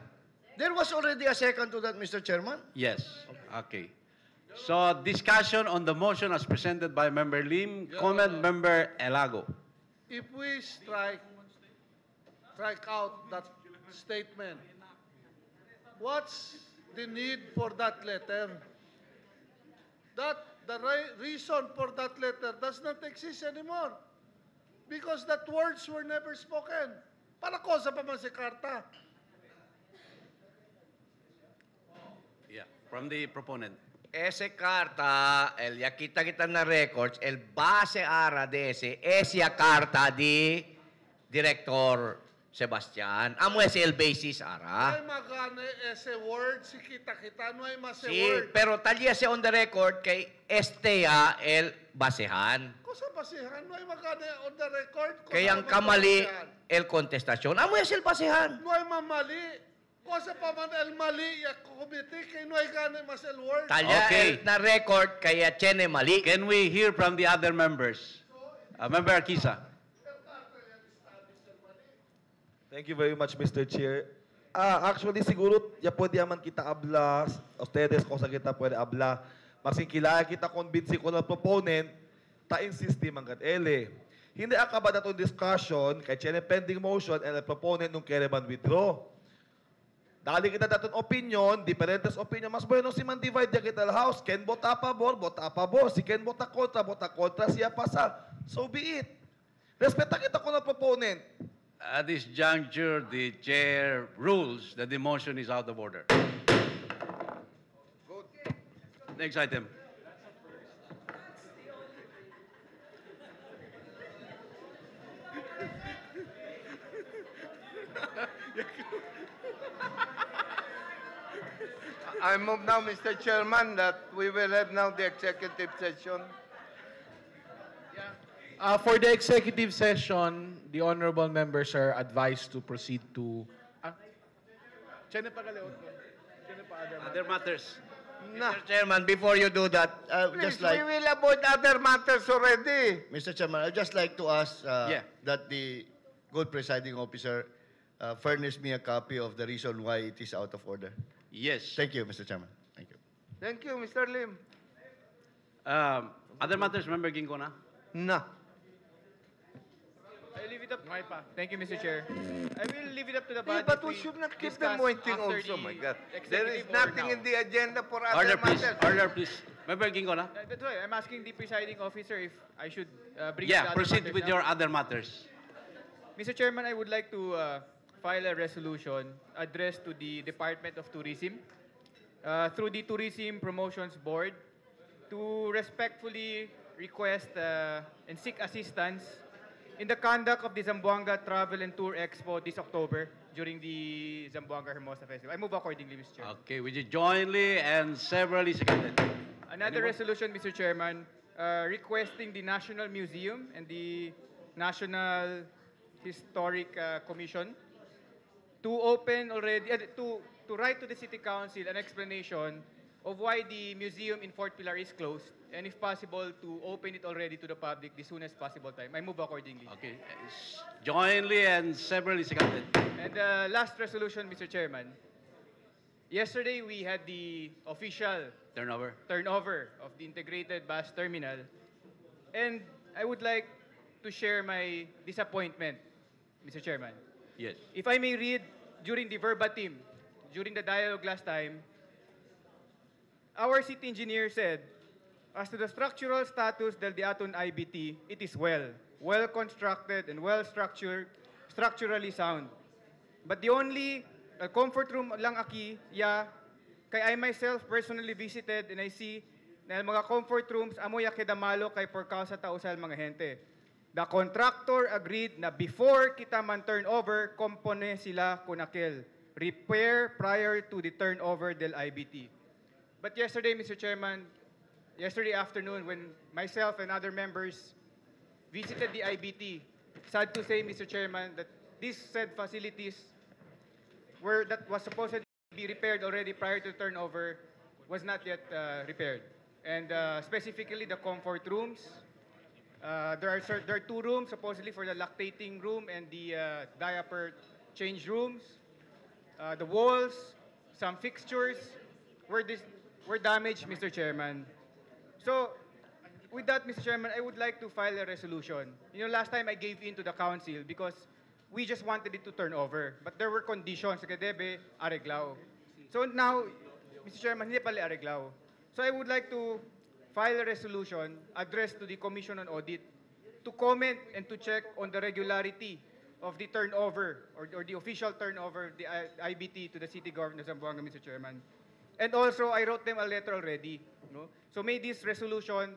There was already a second to that, Mr. Chairman. Yes. Okay. So, discussion on the motion as presented by Member Lim. Comment, Member Elago. If we strike out that statement, what's the need for that letter? The reason for that letter does not exist anymore because that words were never spoken. Para cosa pa man si karta? Yeah, from the proponent. Ese carta, ya kita na records, el base ara de esa carta di Director Sebastian. Amo es el basis ara. Ay magane ese word, si kita-kita, no hay mas Sí, word. pero talya se on the record kay este ya el basehan. Cosa basihan? No hay magane on the record. Cosa Kaya ang naman kamali basihan? el contestasyon. Amo es el basehan. No hay mamali. Cosa pa man el mali ya committee kay no hay gane mas el word. Talya Okay. el na record kaya chene mali. Can we hear from the other members? Member Arquisa. Thank you very much, Mr. Chair. Actually, siguro, ya pwede naman kita abla, ustedes, cosa kita pwede abla. Masin kilala kita convince ko ng proponent, ta-insist man kat ele. Hindi akabad atong discussion, kay chene pending motion, and the proponent nung kereman withdraw. Dali kita daton opinion, diferentes opinion. Mas bueno si man divide ya kita house. Ken bota a pabor. Si Ken bota kontra, siya pasa. So be it. Respeta kita ko na proponent. At this juncture, the chair rules that the motion is out of order. Next item. I move now, Mr. Chairman, that we will have now the executive session. For the executive session, the honorable members are advised to proceed to... Other matters. Nah. Mr. Chairman, before you do that, Please, we will avoid other matters already. Mr. Chairman, I'd just like to ask Yeah. that the good presiding officer furnish me a copy of the reason why it is out of order. Yes. Thank you, Mr. Chairman. Thank you. Thank you, Mr. Lim. Other matters, Member Gincona? No. I leave it up. Thank you, Mr. Chair. I will leave it up to the Yeah, body. but if we should not keep discuss them waiting after also, the my God. There is executive or nothing now. in the agenda for other Order, please. matters. Order, please. Member Gincona? That's why I'm asking the presiding officer if I should bring the Yeah, other proceed matters with now. your other matters. Mr. Chairman, I would like to file a resolution addressed to the Department of Tourism through the Tourism Promotions Board to respectfully request and seek assistance in the conduct of the Zamboanga Travel and Tour Expo this October during the Zamboanga Hermosa Festival. I move accordingly, Mr. Chair. Okay, which is jointly and severally seconded. Another Anyone? resolution, Mr. Chairman, requesting the National Museum and the National Historic Commission to open already, to write to the City Council an explanation of why the museum in Fort Pilar is closed, and if possible, to open it already to the public the soonest possible time. I move accordingly. Okay, jointly and severally seconded. And last resolution, Mr. Chairman. Yesterday, we had the official Turnover. turnover of the integrated bus terminal. And I would like to share my disappointment, Mr. Chairman. Yes. If I may read during the verbatim, during the dialogue last time, our city engineer said, as to the structural status del Diaton IBT, it is well constructed and well structured, structurally sound. But the only comfort room lang aki, kay I myself personally visited and I see na mga comfort rooms amoy akidamalo kay por causa tausal mga gente. The contractor agreed na before kita man turn over, kompone sila kunakil. Repair prior to the turnover del IBT. But yesterday, Mr. Chairman, yesterday afternoon when myself and other members visited the IBT, sad to say, Mr. Chairman, that these said facilities that was supposed to be repaired already prior to turnover was not yet repaired. And specifically the comfort rooms. There are two rooms supposedly for the lactating room and the diaper change rooms. The walls, some fixtures were damaged, Mr. Chairman. So, with that, Mr. Chairman, I would like to file a resolution. You know, last time I gave in to the council because we just wanted it to turn over. But there were conditions. Kadebe, areglao. So now, Mr. Chairman, hindi pala areglao. So I would like to file a resolution addressed to the Commission on Audit to comment and to check on the regularity of the turnover or the official turnover of the IBT to the City Government of Zamboanga, Mr. Chairman. And also, I wrote them a letter already. No? So may this resolution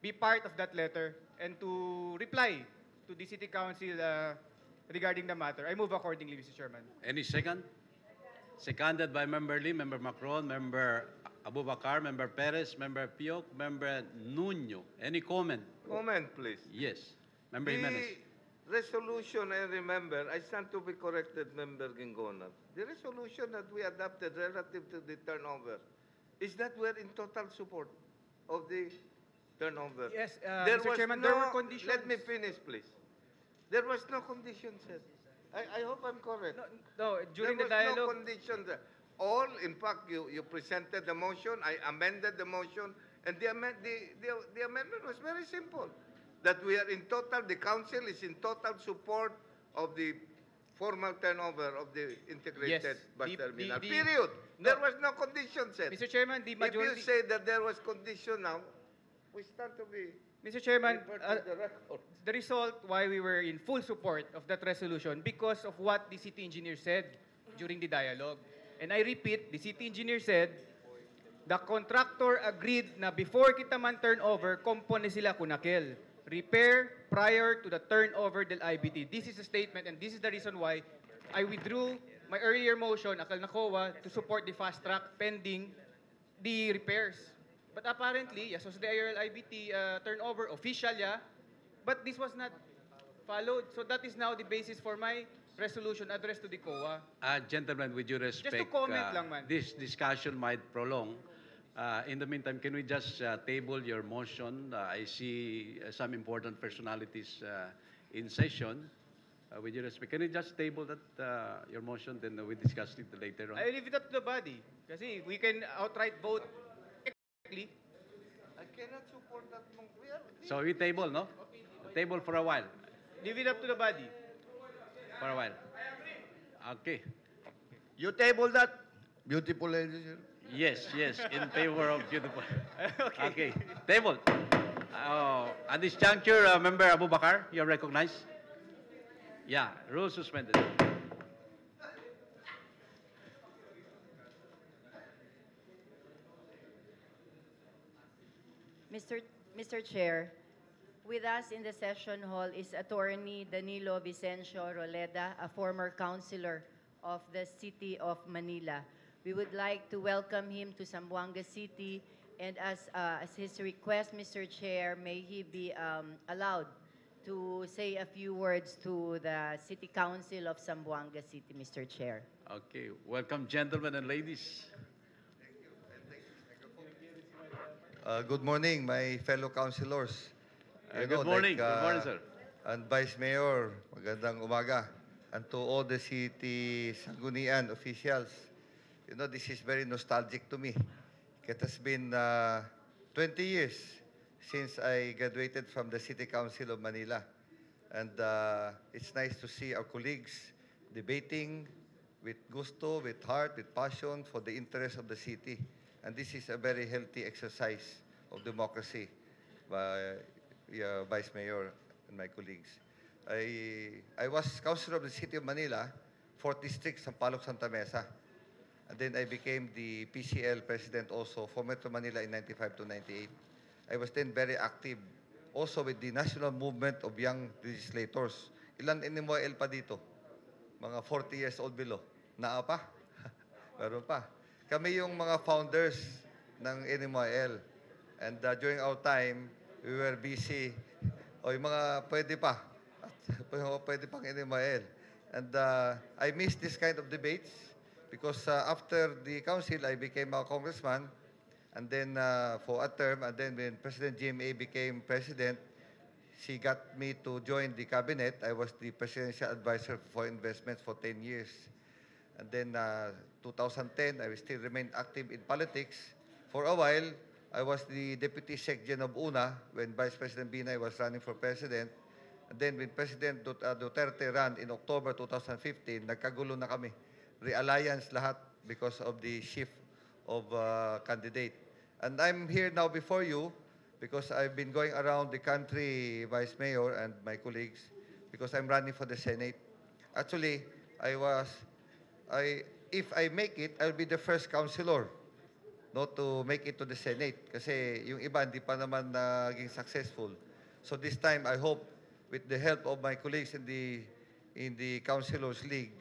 be part of that letter and to reply to the City Council regarding the matter. I move accordingly, Mr. Chairman. Any second? Seconded by Member Lim, Member Macron, Member Abubakar, Member Perez, Member Piok, Member Nuño. Any comment? Comment, please. Yes. Member Jimenez. The resolution, I remember, I stand to be corrected, Member Gingona. The resolution that we adopted relative to the turnover, is that we're in total support of the turnover? Yes, There Mr. was Chairman, no, there were conditions. Let me finish, please. There was no condition set. I hope I'm correct. No, during there the was no dialogue, condition there. All, in fact, you presented the motion, I amended the motion, and the amendment was very simple. That we are in total, the council is in total support of the formal turnover of the integrated Yes, bus the- terminal. the- Period. no. There was no condition set. Mr. Chairman, the If majority... you say that there was condition now, we stand to be Mr. Chairman, referred to the record. the result why we were in full support of that resolution because of what the city engineer said during the dialogue. And I repeat, the city engineer said, the contractor agreed na before kita man turnover, kompone sila kunakil. Repair prior to the turnover del IBT. This is a statement and this is the reason why I withdrew my earlier motion, akal na COA, to support the fast track pending the repairs. But apparently, yes, was the IRL IBT turnover official, yeah, but this was not followed. So that is now the basis for my resolution addressed to the COA. Gentlemen, with due respect, Just to comment lang, man. this discussion might prolong. In the meantime, can we just table your motion? I see some important personalities in session. With due respect, can we just table that your motion, then we discuss it later on? I leave it up to the body. Kasi we can outright vote correctly. I cannot support that. So we table, no? Table for a while. Leave it up to the body. For a while. Okay. You table that, beautiful ladies here. Yes, yes, in favor of beautiful. Okay. Table. At this juncture, Member Abubakar, you are recognized. Yeah, rule suspended. Mr. Chair, with us in the session hall is Attorney Danilo Vicencio Roleda, a former councilor of the City of Manila. We would like to welcome him to Zamboanga City, and as his request, Mr. Chair, may he be allowed to say a few words to the City Council of Zamboanga City, Mr. Chair. Okay, welcome gentlemen and ladies. Good morning, my fellow councilors. Good morning, good morning, sir. And Vice Mayor, magandang umaga. And to all the city Sanggunian officials, you know, this is very nostalgic to me. It has been 20 years since I graduated from the City Council of Manila. And it's nice to see our colleagues debating with gusto, with heart, with passion for the interest of the city. And this is a very healthy exercise of democracy by Vice Mayor and my colleagues. I was councilor of the City of Manila, 4th District, Sampaloc, Santa Mesa. And then I became the PCL president also for Metro Manila in 95 to 98. I was then very active also with the national movement of young legislators. Ilan NMOL pa dito? Mga 40 years old below. Naa pa? Meron pa. Kami yung mga founders ng NMOL. And during our time, we were busy. O yung mga pwede pa. Pwede pang NMOL. And I miss this kind of debates because after the council, I became a congressman. And then for a term, and then when President GMA became president, she got me to join the cabinet. I was the presidential advisor for investments for 10 years. And then 2010, I still remained active in politics. For a while, I was the deputy secretary of UNA when Vice President Binay was running for president. And then when President Duterte ran in October 2015, nagkagulo na kami. Realliance lahat because of the shift of candidate. And I'm here now before you because I've been going around the country, Vice Mayor and my colleagues, because I'm running for the Senate. Actually, if I make it, I'll be the first councilor not to make it to the Senate kasi yung iba hindi pa naman naging successful. So this time, I hope with the help of my colleagues in the Councilors League,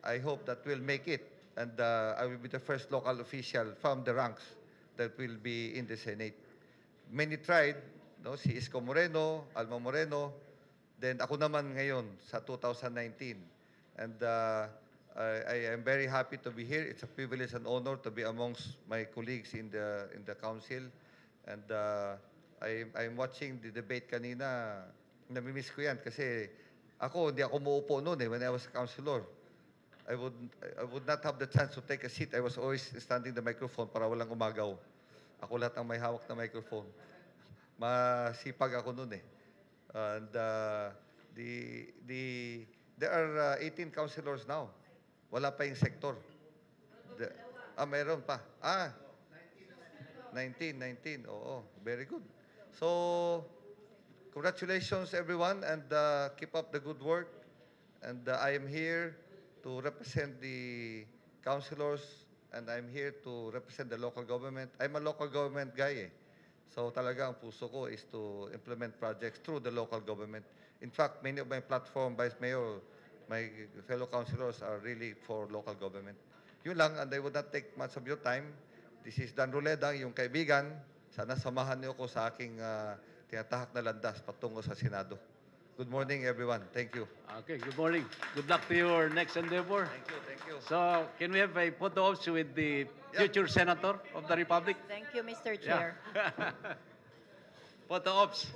I hope that we'll make it. And I will be the first local official from the ranks that will be in the Senate. Many tried, no? Si Isko Moreno, Alma Moreno, then ako naman ngayon sa 2019. And I am very happy to be here. It's a privilege and honor to be amongst my colleagues in the council. And I'm watching the debate kanina. Namimiss ko yan kasi hindi ako muupo noon when I was a councilor. I would not have the chance to take a seat. I was always standing the microphone para walang umagaw. Ako lahat ang may hawak na microphone. Masipag ako noon And There are 18 councilors now. Wala pa yung sector. The, meron pa. 19. Oo, very good. So, congratulations everyone and keep up the good work. And I am here to represent the councilors and I'm here to represent the local government. I'm a local government guy eh. So talaga ang puso ko is to implement projects through the local government. In fact, many of my platform, Vice Mayor, my fellow councilors are really for local government. Yun lang, and I would not take much of your time. This is Dan Roleda, yung kaibigan. Sana samahan niyo ko sa aking tinatahak na landas patungo sa Senado. Good morning, everyone. Thank you. Okay, good morning. Good luck to your next endeavor. Thank you. So, can we have a photo ops with the future Senator of the Republic? Thank you, Mr. Chair. Yeah. Photo ops.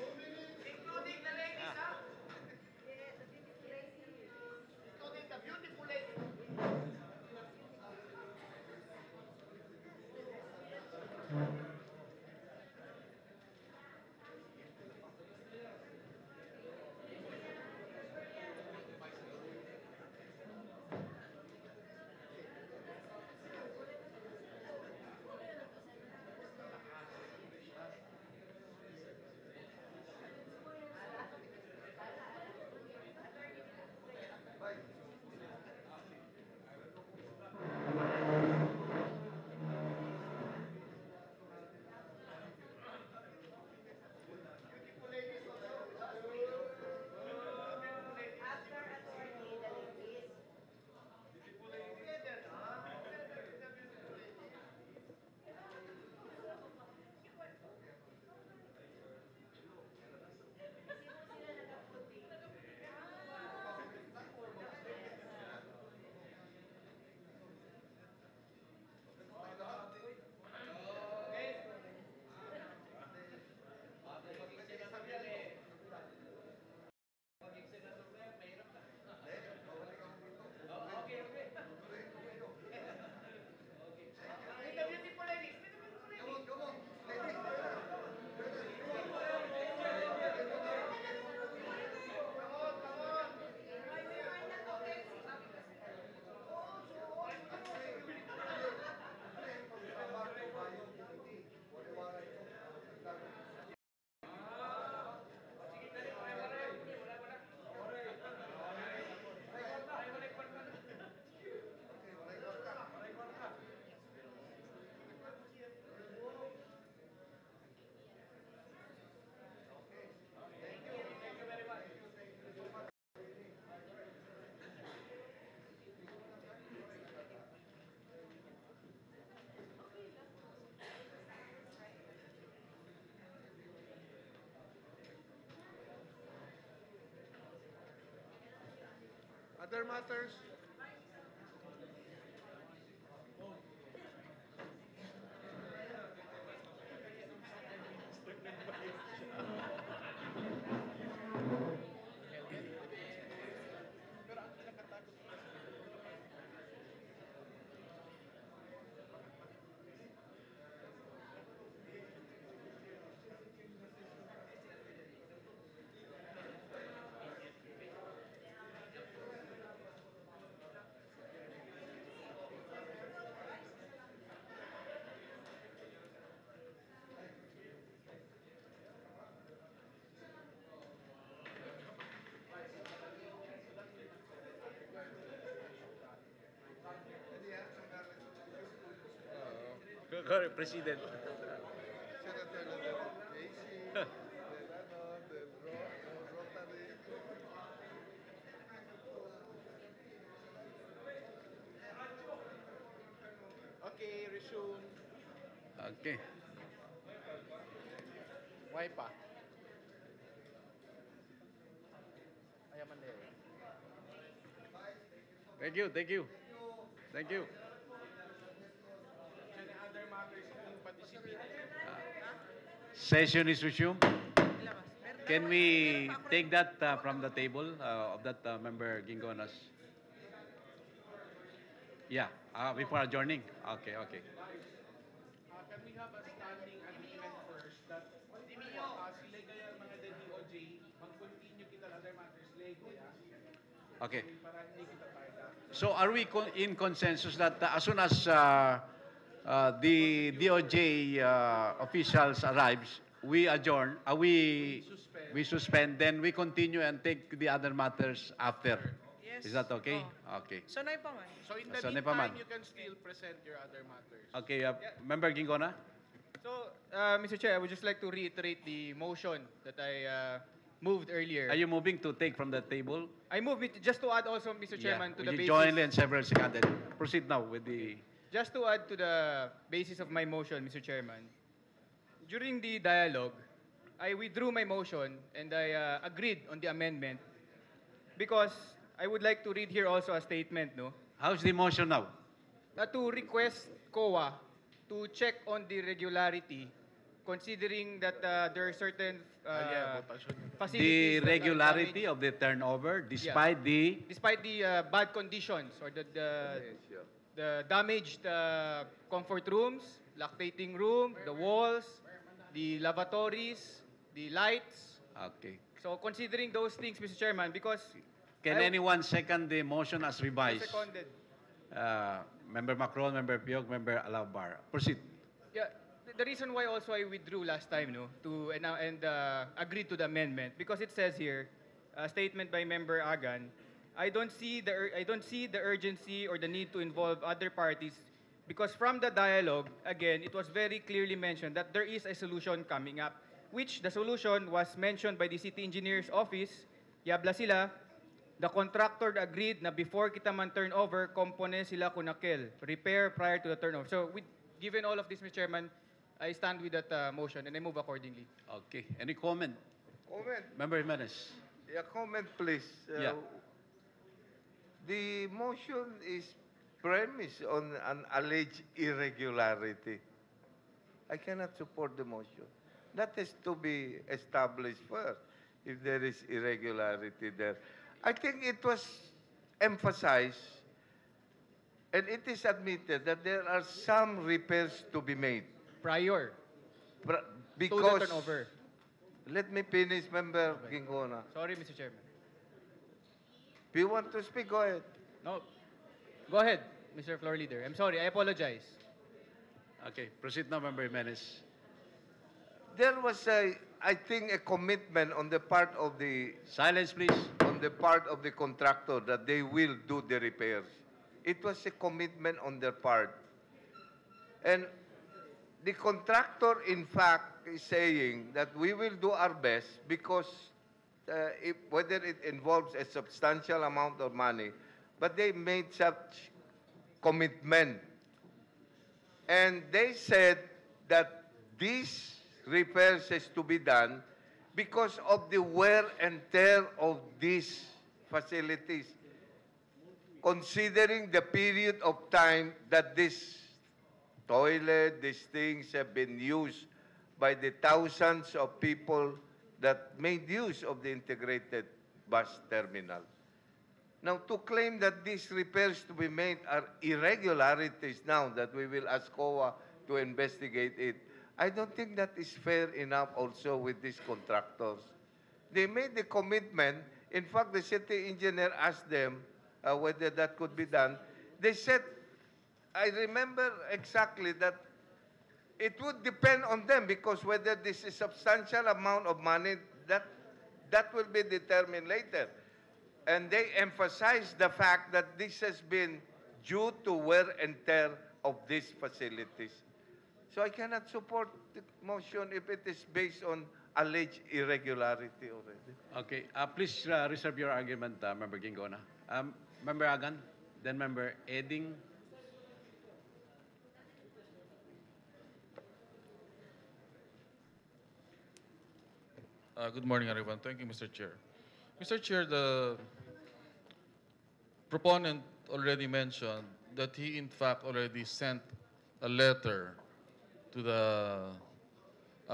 Other matters? Correct, President. Okay, resume. Okay. Why pa? Ayaman na yun. Thank you, thank you. Thank you. Any other matters in participate? Session is resumed. Can we take that from the table of that member Gingonas? Yeah, before adjourning. Okay, okay. Can we have a standing agreement first that sila kaya mga DOJ mag-continue kita other matters later? Okay. So are we in consensus that as soon as the DOJ officials arrives, we adjourn, we suspend, then we continue and take the other matters after. Yes. Is that okay? Oh. Okay. Sanay pa man. So in the Sanay pa man. meantime, you can still present your other matters. Okay, Member Gingona? So, Mr. Chair, I would just like to reiterate the motion that I moved earlier. Are you moving to take from the table? I moved it just to add also, Mr. Chairman, to the Would you basis. jointly and several seconded? Proceed now with the... Just to add to the basis of my motion, Mr. Chairman, during the dialogue, I withdrew my motion and I agreed on the amendment because I would like to read here also a statement, no? How's the motion now? To request COA to check on the regularity, considering that there are certain facilities. The that are regularity damaged. of the turnover despite Despite the bad conditions or the damaged comfort rooms, lactating room, the walls, the lavatories, the lights. Okay. So considering those things, Mr. Chairman, because Can anyone second the motion as revised? seconded. Member Macron, Member Piog, Member Alabar. Proceed. Yeah, the reason why also I withdrew last time, no, to and agreed to the amendment because it says here, a statement by Member Agan, I don't see the urgency or the need to involve other parties because from the dialogue, again, it was very clearly mentioned that there is a solution coming up, which the solution was mentioned by the city engineer's office. Yabla sila. The contractor agreed na before kita man turn over, compone sila kunakel, repair prior to the turnover. So, given all of this, Mr. Chairman, I stand with that motion and I move accordingly. Okay. Any comment? Comment. Member Jimenez. Yeah, comment please. Yeah. The motion is premised on an alleged irregularity. I cannot support the motion. That is to be established first, if there is irregularity there. I think it was emphasized, and it is admitted that there are some repairs to be made. Prior to Because, the turnover. let me finish, Member Gingona. Sorry, Mr. Chairman. If you want to speak, go ahead. No. Go ahead, Mr. Floor Leader. I'm sorry. I apologize. Okay. Proceed now, Member Jimenez. There was, I think, a commitment on the part of the Silence, please. on the part of the contractor that they will do the repairs. It was a commitment on their part. And the contractor, in fact, is saying that we will do our best because whether it involves a substantial amount of money, but they made such commitment. And they said that these repairs has to be done because of the wear and tear of these facilities, considering the period of time that this toilet, these things have been used by the thousands of people that made use of the integrated bus terminal. Now, to claim that these repairs to be made are irregularities now that we will ask COA to investigate it, I don't think that is fair enough also with these contractors. They made the commitment. In fact, the city engineer asked them whether that could be done. They said, I remember exactly that it would depend on them because whether this is substantial amount of money, that will be determined later. And they emphasized the fact that this has been due to wear and tear of these facilities. So I cannot support the motion if it is based on alleged irregularity already. Okay. Please reserve your argument, Member Gingona. Member Agan, then Member Eding. Good morning, everyone. Thank you, Mr. Chair. Mr. Chair, the proponent already mentioned that he, in fact, already sent a letter to the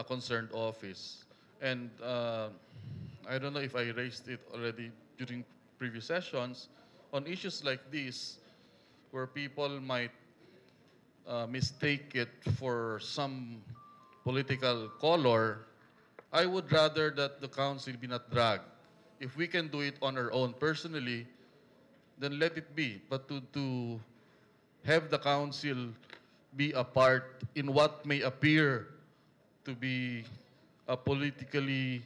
concerned office. And I don't know if I raised it already during previous sessions on issues like this where people might mistake it for some political color. I would rather that the council be not dragged. If we can do it on our own personally, then let it be. But to have the council be a part in what may appear to be a politically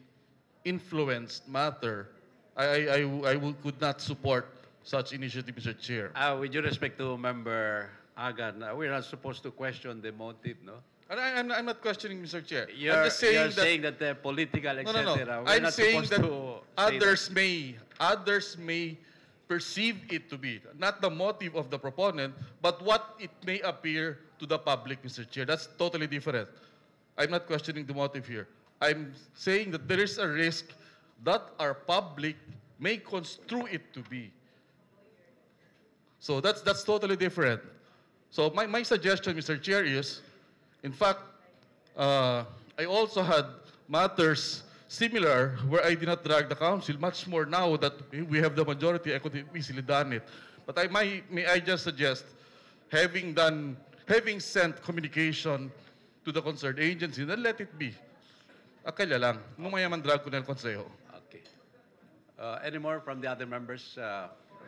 influenced matter, could not support such initiative, Mr. Chair. With due respect to Member Agan, we're not supposed to question the motive, no? And I'm not questioning, Mr. Chair. You're I'm just saying you're that saying that they're political, no, etc. no, no. We're I'm not saying supposed that to say others may perceive it to be not the motive of the proponent, but what it may appear to the public, Mr. Chair. That's totally different. I'm not questioning the motive here. I'm saying that there is a risk that our public may construe it to be. So that's totally different. So my suggestion, Mr. Chair, is, in fact, I also had matters similar where I did not drag the council, much more now that we have the majority, I could have easily done it. But may I just suggest, having sent communication to the concerned agency, then let it be. Akala lang, mamaya man drag ko na yung konseho. Okay. Any more from the other members?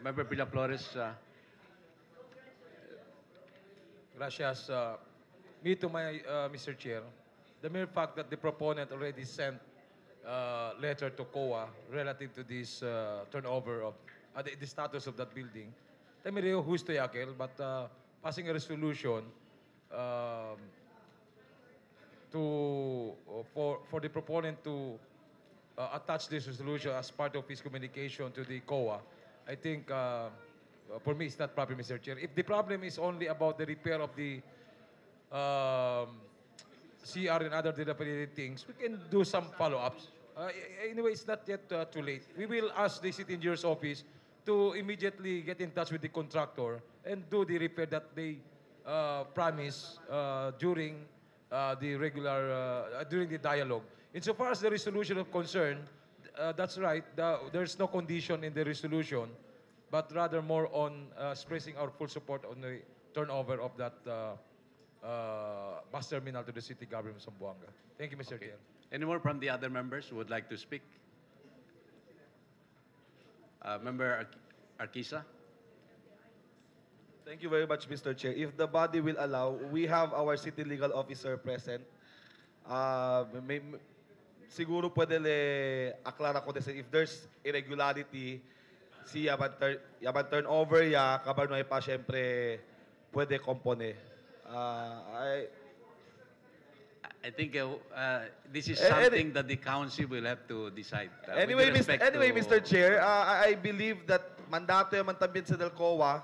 Member Villa Flores. Gracias. Me to my Mr. Chair, the mere fact that the proponent already sent letter to COA relative to this turnover of the status of that building, tayo rin husto yakel, but passing a resolution for the proponent to attach this resolution as part of his communication to the COA, I think for me it's not proper, Mr. Chair. If the problem is only about the repair of the CR and other dilapidated things, we can do some follow-ups. Anyway, it's not yet too late. We will ask the city engineer's office to immediately get in touch with the contractor and do the repair that they promise during during the dialogue. Insofar as the resolution of concern, that's right. There's no condition in the resolution, but rather more on expressing our full support on the turnover of that bus terminal to the city government of Zamboanga. Thank you, Mr. Chair. Any more from the other members who would like to speak? Member Arquisa? Thank you very much, Mr. Chair. If the body will allow, we have our city legal officer present. Siguro pwede le aklara ko if there's irregularity, si yaman turnover ya, kabarnoy pa siyempre pwede kompone. I think this is something that the council will have to decide. Anyway, Mr. Chair, I believe that mandato yaman tambien sa DELCOA.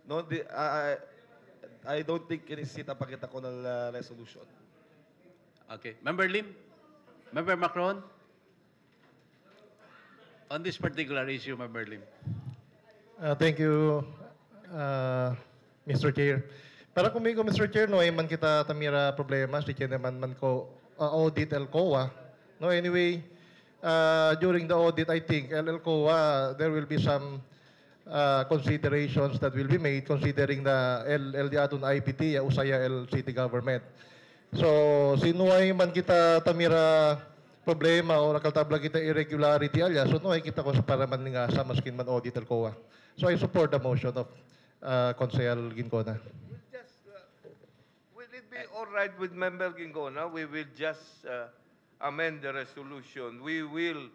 No, I don't think kinisita pakita ko ng resolution. Okay. Member Lim? Member Macron? On this particular issue, Member Lim. Thank you, Mr. Chair. Para kumigo, Mr. Chair, no, man kita tamira problema, si man ko audit LCOA. No, anyway, during the audit, I think, LCOA, there will be some considerations that will be made considering the LDA IPT, usaya L city government. So, sinuay man kita tamira problema o nakaltabla kita irregularity alya, so nuay kita ko para man nga sa maskin man audit LCOA. So, I support the motion of Consejal Gincona. Will it be all right with Member Gingona? We will just amend the resolution. We will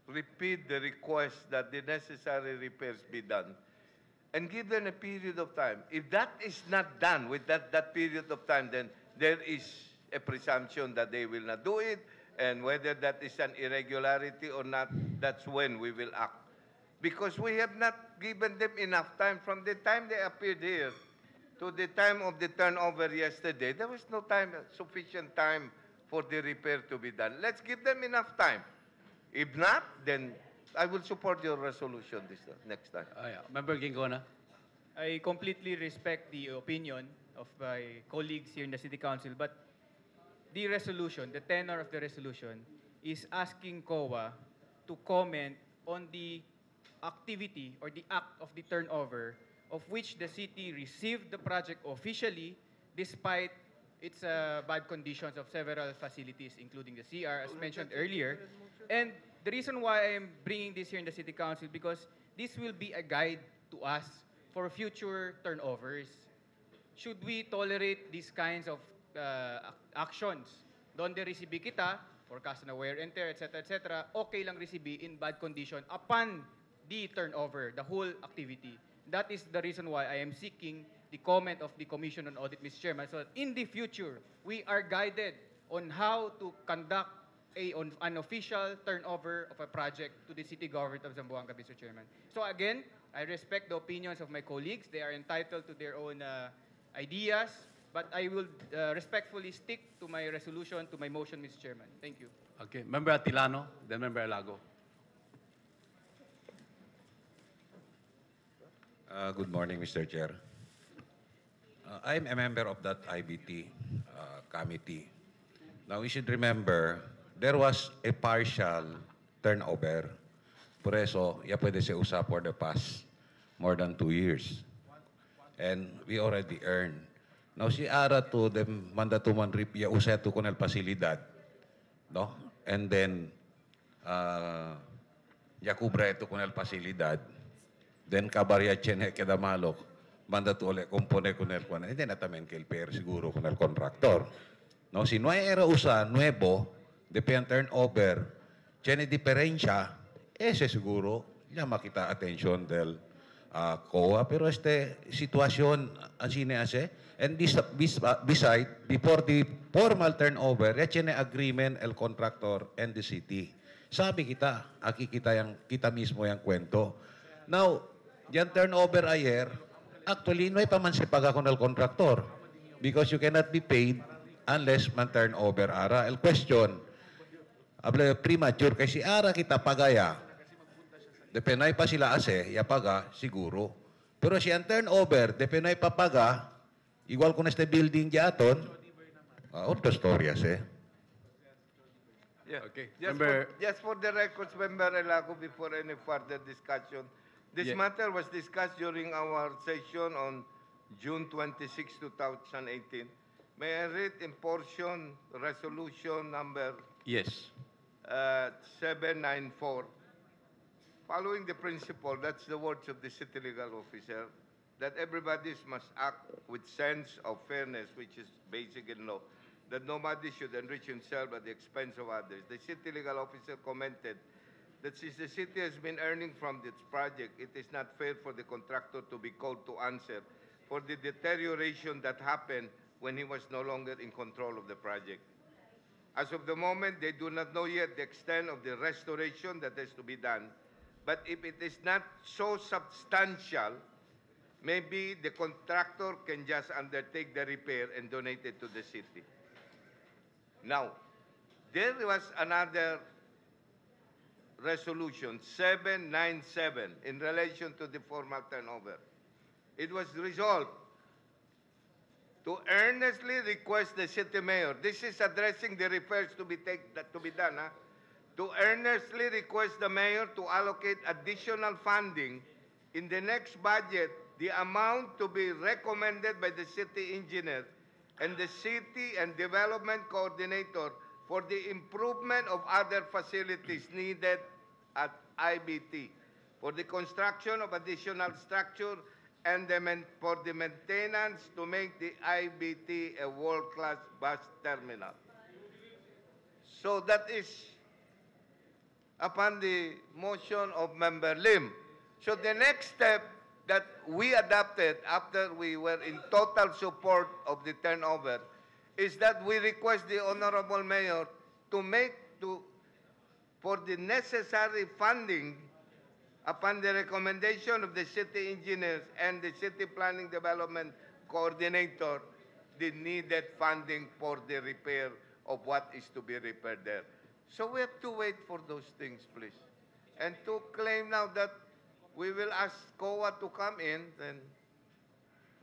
repeat the request that the necessary repairs be done and give them a period of time. If that is not done with that period of time, then there is a presumption that they will not do it, and whether that is an irregularity or not, that's when we will act. Because we have not given them enough time from the time they appeared here to the time of the turnover yesterday. There was no time, sufficient time for the repair to be done. Let's give them enough time. If not, then I will support your resolution next time. Member Gingona? I completely respect the opinion of my colleagues here in the City Council, but the resolution, the tenor of the resolution, is asking COA to comment on the activity or the act of the turnover of which the city received the project officially despite It's bad conditions of several facilities, including the CR, as mentioned earlier. And the reason why I am bringing this here in the City Council, because this will be a guide to us for future turnovers. Should we tolerate these kinds of actions? Donde resibi kita, for cast na wear and tear, etc., okay lang resibi in bad condition upon the turnover, the whole activity. That is the reason why I am seeking the comment of the Commission on Audit, Mr. Chairman, so that in the future, we are guided on how to conduct an official turnover of a project to the city government of Zamboanga, Mr. Chairman. So again, I respect the opinions of my colleagues. They are entitled to their own ideas, but I will respectfully stick to my resolution, to my motion, Mr. Chairman. Thank you. Okay, Member Atilano, then Member Lago. Good morning, Mr. Chair. I'm a member of that IBT committee. Now, we should remember, there was a partial turnover. Por eso, ya pwede se usa for the past more than 2 years. And we already earned. Now, si ara to dem mandatuman rip ya usa to kunal pasilidad. No? And then, ya kubra ito kunal pasilidad. Then kabarya chene kada malok, manda to ole compone kunel kuan. Hindi na tamen kelper siguro kunel contractor. No, si no era usa nuevo, depend turnover, chene diferensya, ese siguro ya makita attention del COA. Pero sitwasyon asine ase. And beside, before the formal turnover, ya chene agreement el contractor and the city. Sabi kita, aki kita mismo yang kwento. Now, yan turnover ayer, actually, no ay pamansipaga ko ng contractor because you cannot be paid unless man turnover ara. El question, habla premature kasi ara kita pagaya. Depenay pa sila ase, ya paga, siguro. Pero si ang turnover, depenay pa paga, igual kung este building diaton, otro story ase. Yeah. Okay. Just for the records, Member Elago, before any further discussion, this matter was discussed during our session on June 26, 2018. May I read in portion resolution number Yes. 794. Following the principle, that's the words of the city legal officer, that everybody must act with sense of fairness, which is basic in law, that nobody should enrich himself at the expense of others. The city legal officer commented that since the city has been earning from this project, it is not fair for the contractor to be called to answer for the deterioration that happened when he was no longer in control of the project. As of the moment, they do not know yet the extent of the restoration that has to be done. But if it is not so substantial, maybe the contractor can just undertake the repair and donate it to the city. Now, there was another resolution, 797, in relation to the formal turnover. It was resolved to earnestly request the city mayor, this is addressing the repairs to be done, to earnestly request the mayor to allocate additional funding in the next budget, the amount to be recommended by the city engineer and the city and development coordinator for the improvement of other facilities needed at IBT, for the construction of additional structure and for the maintenance to make the IBT a world-class bus terminal. So that is upon the motion of Member Lim. So the next step that we adopted after we were in total support of the turnover is that we request the Honorable Mayor to for the necessary funding upon the recommendation of the city engineers and the city planning development coordinator, the needed funding for the repair of what is to be repaired there. So we have to wait for those things, please. And to claim now that we will ask COA to come in, then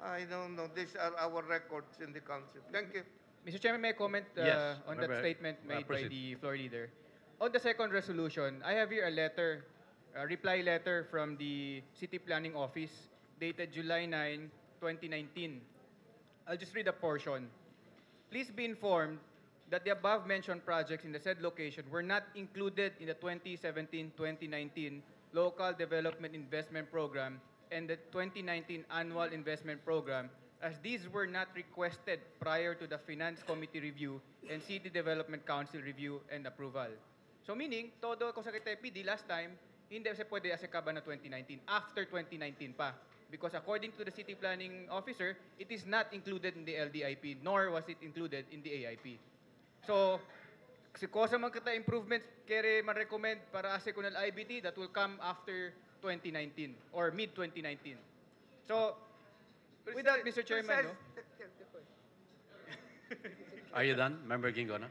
I don't know. These are our records in the council. Thank you. Mr. Chairman, may I comment Yes, on that Member, statement made by proceed. the floor leader? On the second resolution, I have here a letter, a reply letter from the City Planning Office dated July 9, 2019. I'll just read a portion. please be informed that the above-mentioned projects in the said location were not included in the 2017-2019 Local Development Investment Program and the 2019 Annual Investment Program, as these were not requested prior to the Finance Committee review and City Development Council review and approval. So meaning, todo kung sa PD last time, hindi siya pwede asekaba na 2019, after 2019 pa. Because according to the city planning officer, it is not included in the LDIP, nor was it included in the AIP. So, kasi kosa man kita improvements, kere man recommend para ase kunal IBT that will come after 2019 or mid-2019. So, with that, Mr. Chairman, no? Are you done, Member Gingona?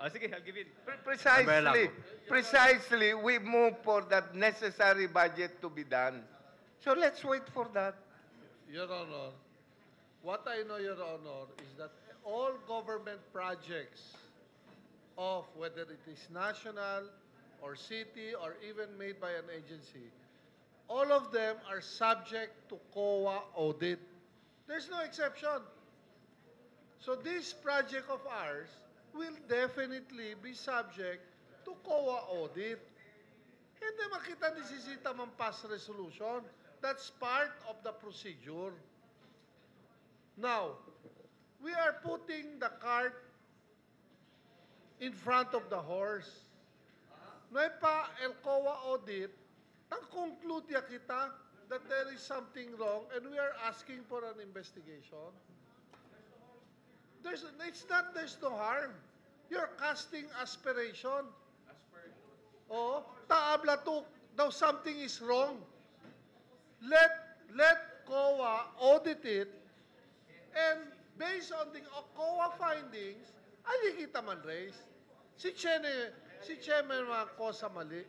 Sige, I'll give it. Precisely, we move for that necessary budget to be done. So let's wait for that. Your Honor, what I know, Your Honor, is that all government projects of whether it is national or city or even made by an agency, all of them are subject to COA audit. There's no exception. So this project of ours will definitely be subject to COA audit. Hindi makita nisisita man pass resolution. That's part of the procedure. Now, we are putting the cart in front of the horse. May pa el COA audit, nang-conclude ya kita that there is something wrong and we are asking for an investigation. There's no harm. You're casting aspiration. Oh, taabla to, now something is wrong. Let COA audit it, and based on the COA findings, ali kita man raise. Si Chairman mga kosa mali.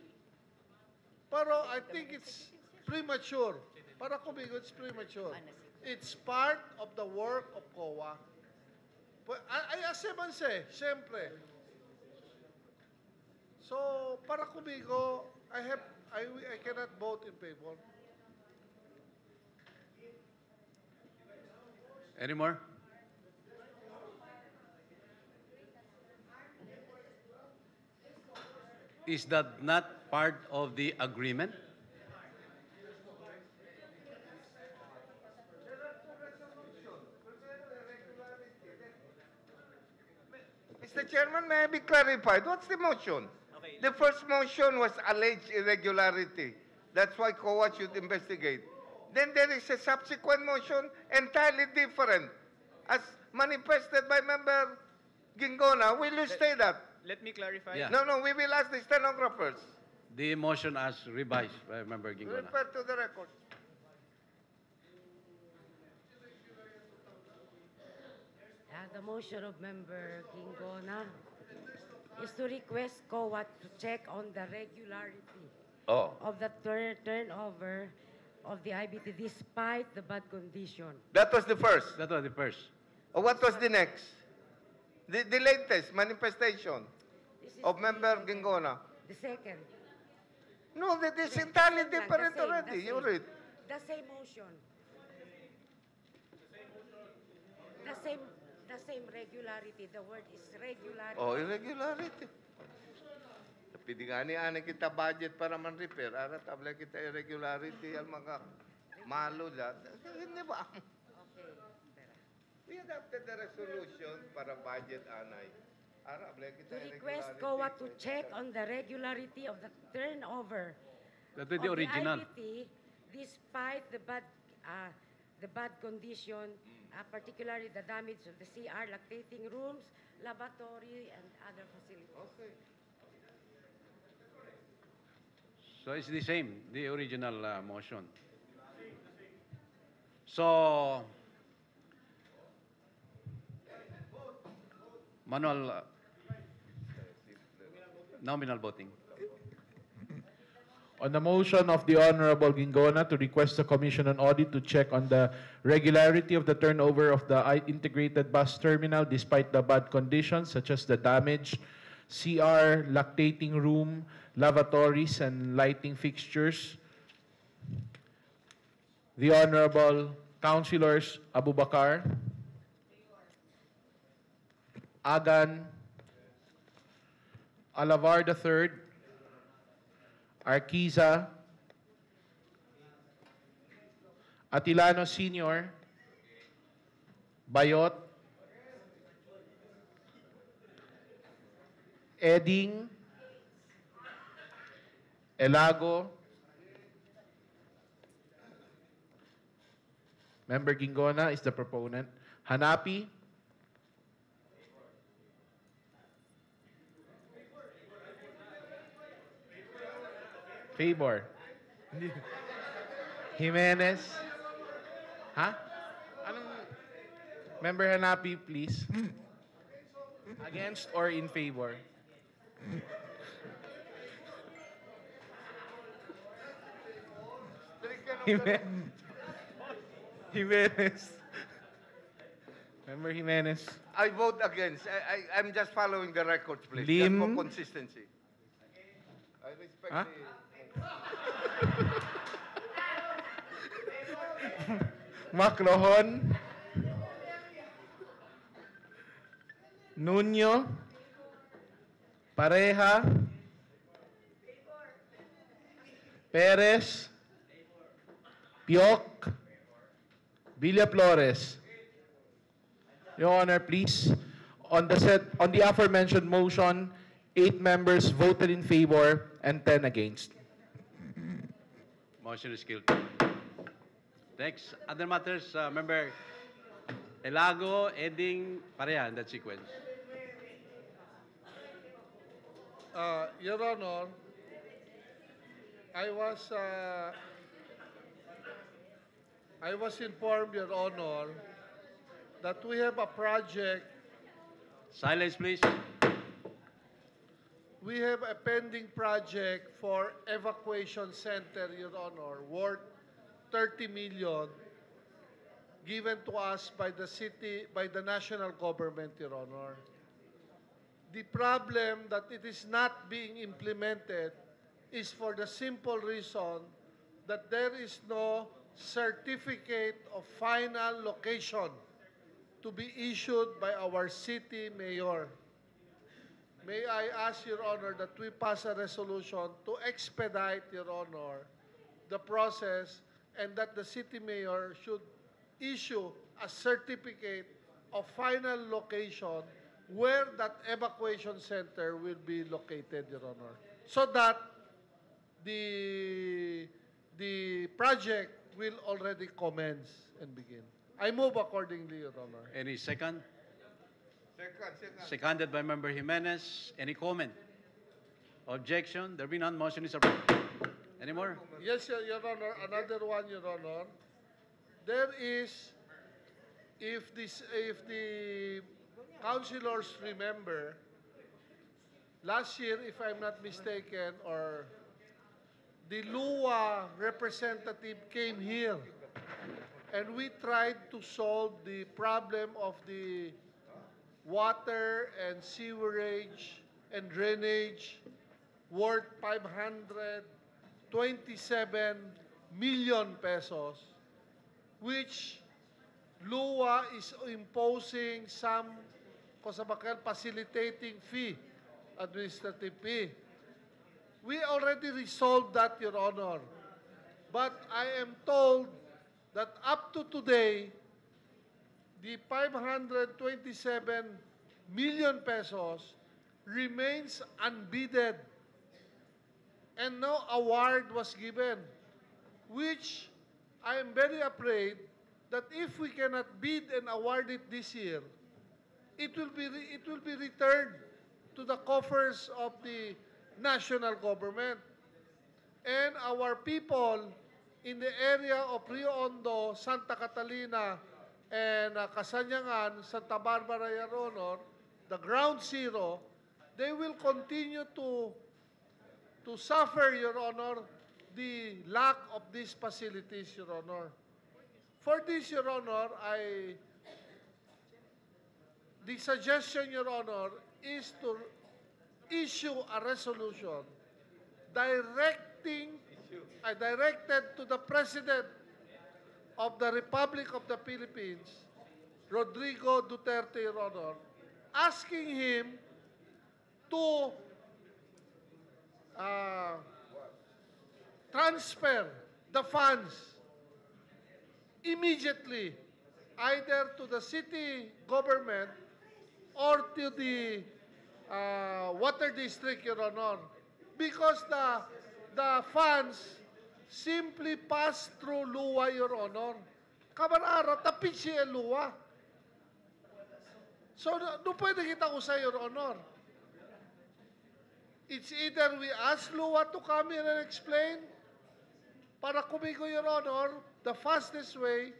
Pero I think it's premature. Para kumigo, it's premature. It's part of the work of COA. Ay asemanse, siyempre. So, para kumigo, I cannot vote in favor. Any more? Is that not part of the agreement? Mr. Chairman, may I be clarified? What's the motion? Okay. The first motion was alleged irregularity. That's why COA should investigate. Then there is a subsequent motion entirely different. As manifested by Member Gingona, will you say that? Let me clarify. Yeah. No, we will ask the stenographers. The motion as revised by Member Gingona. Refer to the record. The motion of Member Gingona is to request COA to check on the regularity of the turnover of the IBT despite the bad condition. That was the first. That was the first. What was the next? The latest manifestation of Member Gingona. The second. No, that is The entirely same lang, different the same, already. the You same. read. The same motion. The same regularity. The word is regularity. Oh, irregularity. Pidigani ani kita budget para man-repair. Ara tabla kita irregularity ang mga malo dyan. Hindi ba? Okay. We adopted the resolution para budget anay. Ara tabla kita To request COA to check on the regularity of the turnover That was the original. IBT despite the bad condition, particularly the damage of the CR, lactating rooms, lavatory, and other facilities. Okay. So it's the same, the original motion. So, manual, nominal voting. On the motion of the Honorable Gingona to request the Commission on Audit to check on the regularity of the turnover of the integrated bus terminal despite the bad conditions such as the damaged CR, lactating room, lavatories, and lighting fixtures. The Honorable Councilors Abubakar, Agan, Alavar III, Arquiza, Atilano Sr., Bayot, Eding, Elago, Member Gingona is the proponent. Hanapi, Favor, Jimenez, ha? Anong, Member Hanapi, please. Against or in favor? Jimenez. Member Jimenez. I vote against. I'm just following the records, please. Lim. Just for consistency. I respect Huh? Macrohon, Nuño, Pareja, Perez, Piok, Villaflores. Your Honor, please. On the aforementioned motion, 8 members voted in favor and 10 against. Motion is killed. Next, other matters, Member Elago, Eding, Pareha in that sequence. Your Honor, I was informed, Your Honor, that we have a project. Silence, please. We have a pending project for evacuation center, Your Honor, worth 30 million given to us by the city, by the national government, Your Honor. The problem that it is not being implemented is for the simple reason that there is no certificate of final location to be issued by our city mayor. May I ask, Your Honor, that we pass a resolution to expedite, Your Honor, the process and that the city mayor should issue a certificate of final location where that evacuation center will be located, Your Honor, so that the project will already commence and begin. I move accordingly, Your Honor. Any second? Second. Seconded by Member Jimenez. Any comment? Objection? There be none. Motion is approved. Any more? Yes, Your Honor. Another one, Your Honor. There is, if the councilors remember, last year, if I'm not mistaken, or the LUA representative came here and we tried to solve the problem of the water and sewerage and drainage worth 527 million pesos, which LUA is imposing some facilitating fee, administrative fee. We already resolved that, Your Honor. But I am told that up to today, the 527 million pesos remains unbidded and no award was given, which I am very afraid that if we cannot bid and award it this year, it will be returned to the coffers of the national government. And our people in the area of Rio Hondo, Santa Catalina, and Kasanyangan, Santa Barbara, Your Honor, the ground zero, they will continue to suffer, Your Honor, the lack of these facilities, Your Honor. For this, Your Honor, the suggestion, Your Honor, is to issue a resolution directed to the President of the Republic of the Philippines, Rodrigo Duterte, Your Honor, asking him to transfer the funds immediately either to the city government or to the water district, Your Honor, because the funds simply pass through luwa, Your Honor. Kamarara, tapit siya luwa. So, no pwede kita usay, Your Honor. It's either we ask luwa to come here and explain, para kumigo, Your Honor, the fastest way,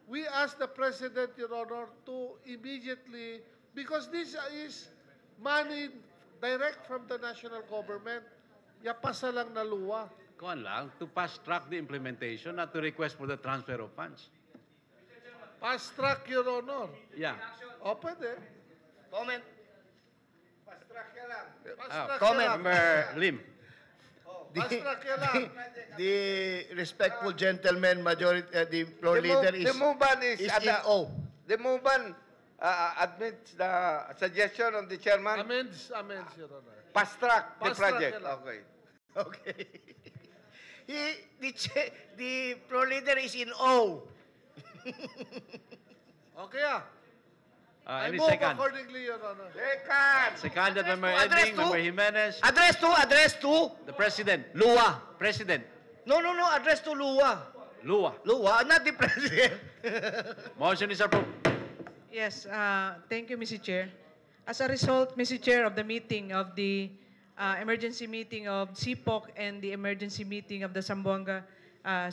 we ask the President, Your Honor, to immediately, because this is money direct from the national government, yapasa lang na luwa. Kuan lang, to fast track the implementation, not to request for the transfer of funds. Fast track, Your Honor. Yeah. O, pwede. Comment. Fast track ka lang. Comment. Member Lim. Fast track ka lang. The respectful gentleman, majority, the floor leader is The movement is in O. The movement admits the suggestion of the chairman. Amends, Your Honor. Fast track the Fast track project. ka lang. Okay. Okay. The floor leader is in O. Okay, I Any move second? accordingly, Your Honor. Seconded Member Address Edwin, to? Member Jimenez. Address to The President. Lua. President. No, address to Lua. Lua. Lua, not the president. Motion is approved. Yes, thank you, Mr. Chair. As a result, Mr. Chair, of the meeting of the emergency meeting of CPOC and the emergency meeting of the Zamboanga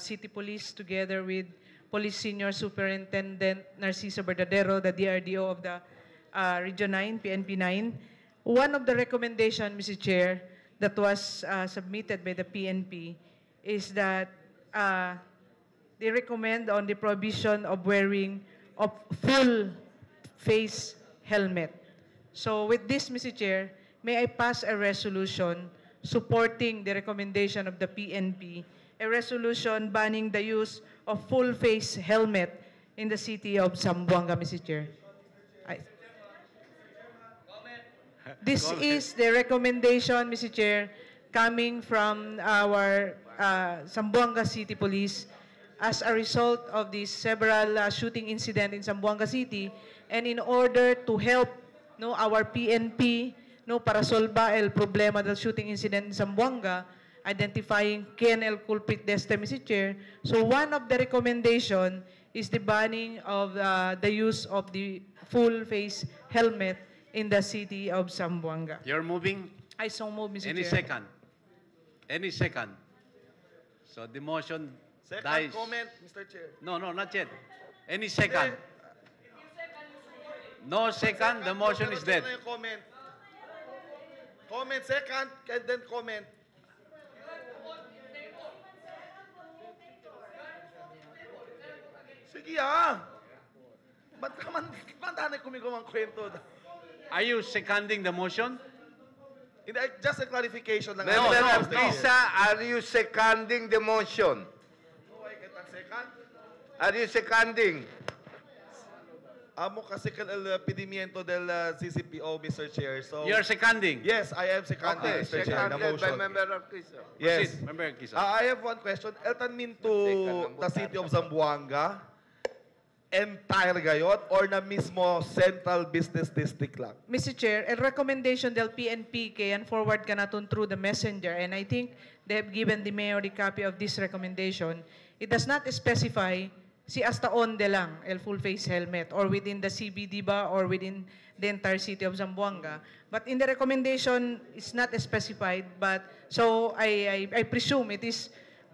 City Police together with Police Senior Superintendent Narciso Verdadero, the DRDO of the Region 9, PNP 9. One of the recommendations, Mr. Chair, that was submitted by the PNP is that they recommend on the provision of wearing of full face helmet. So with this, Mr. Chair, may I pass a resolution supporting the recommendation of the PNP, a resolution banning the use of full face helmet in the city of Zamboanga, Mr. Chair. This is the recommendation, Mr. Chair, coming from our Zamboanga City Police as a result of the several shooting incident in Zamboanga City, and in order to help our PNP para solba el problema del shooting incident in Zamboanga, identifying quién el culprit de este, Mr. Chair. So one of the recommendation is the banning of the use of the full face helmet in the city of Zamboanga. You're moving? I so move, Mr. Any Chair. second? Any second? So the motion Second dies. comment, Mr. Chair. No, not yet. Any second? No second, the motion is dead. Comment. Comment second, and then comment. Sige Ba't ka man kumigaw ang kwento? Are you seconding the motion? Just a clarification lang. Member Artisa, are you seconding the motion? Second? Are you seconding? Amo kasi el pedimiento del CCPO, Mr. Chair. So You're seconding? Yes, I am seconding, Okay, Mr. Chair, the seconded by motion. Member Artisa. Yes. Proceed, Member Kisa. I have one question. Eltan mean to the city of Zamboanga, entire gayot, or na mismo central business district lang? Mr. Chair, el recommendation del PNP kaya forward ka natin through the messenger, and I think they have given the mayor the copy of this recommendation. It does not specify si hasta onde lang el full face helmet or within the CBD ba or within the entire city of Zamboanga. But in the recommendation, it's not specified, but so I presume it is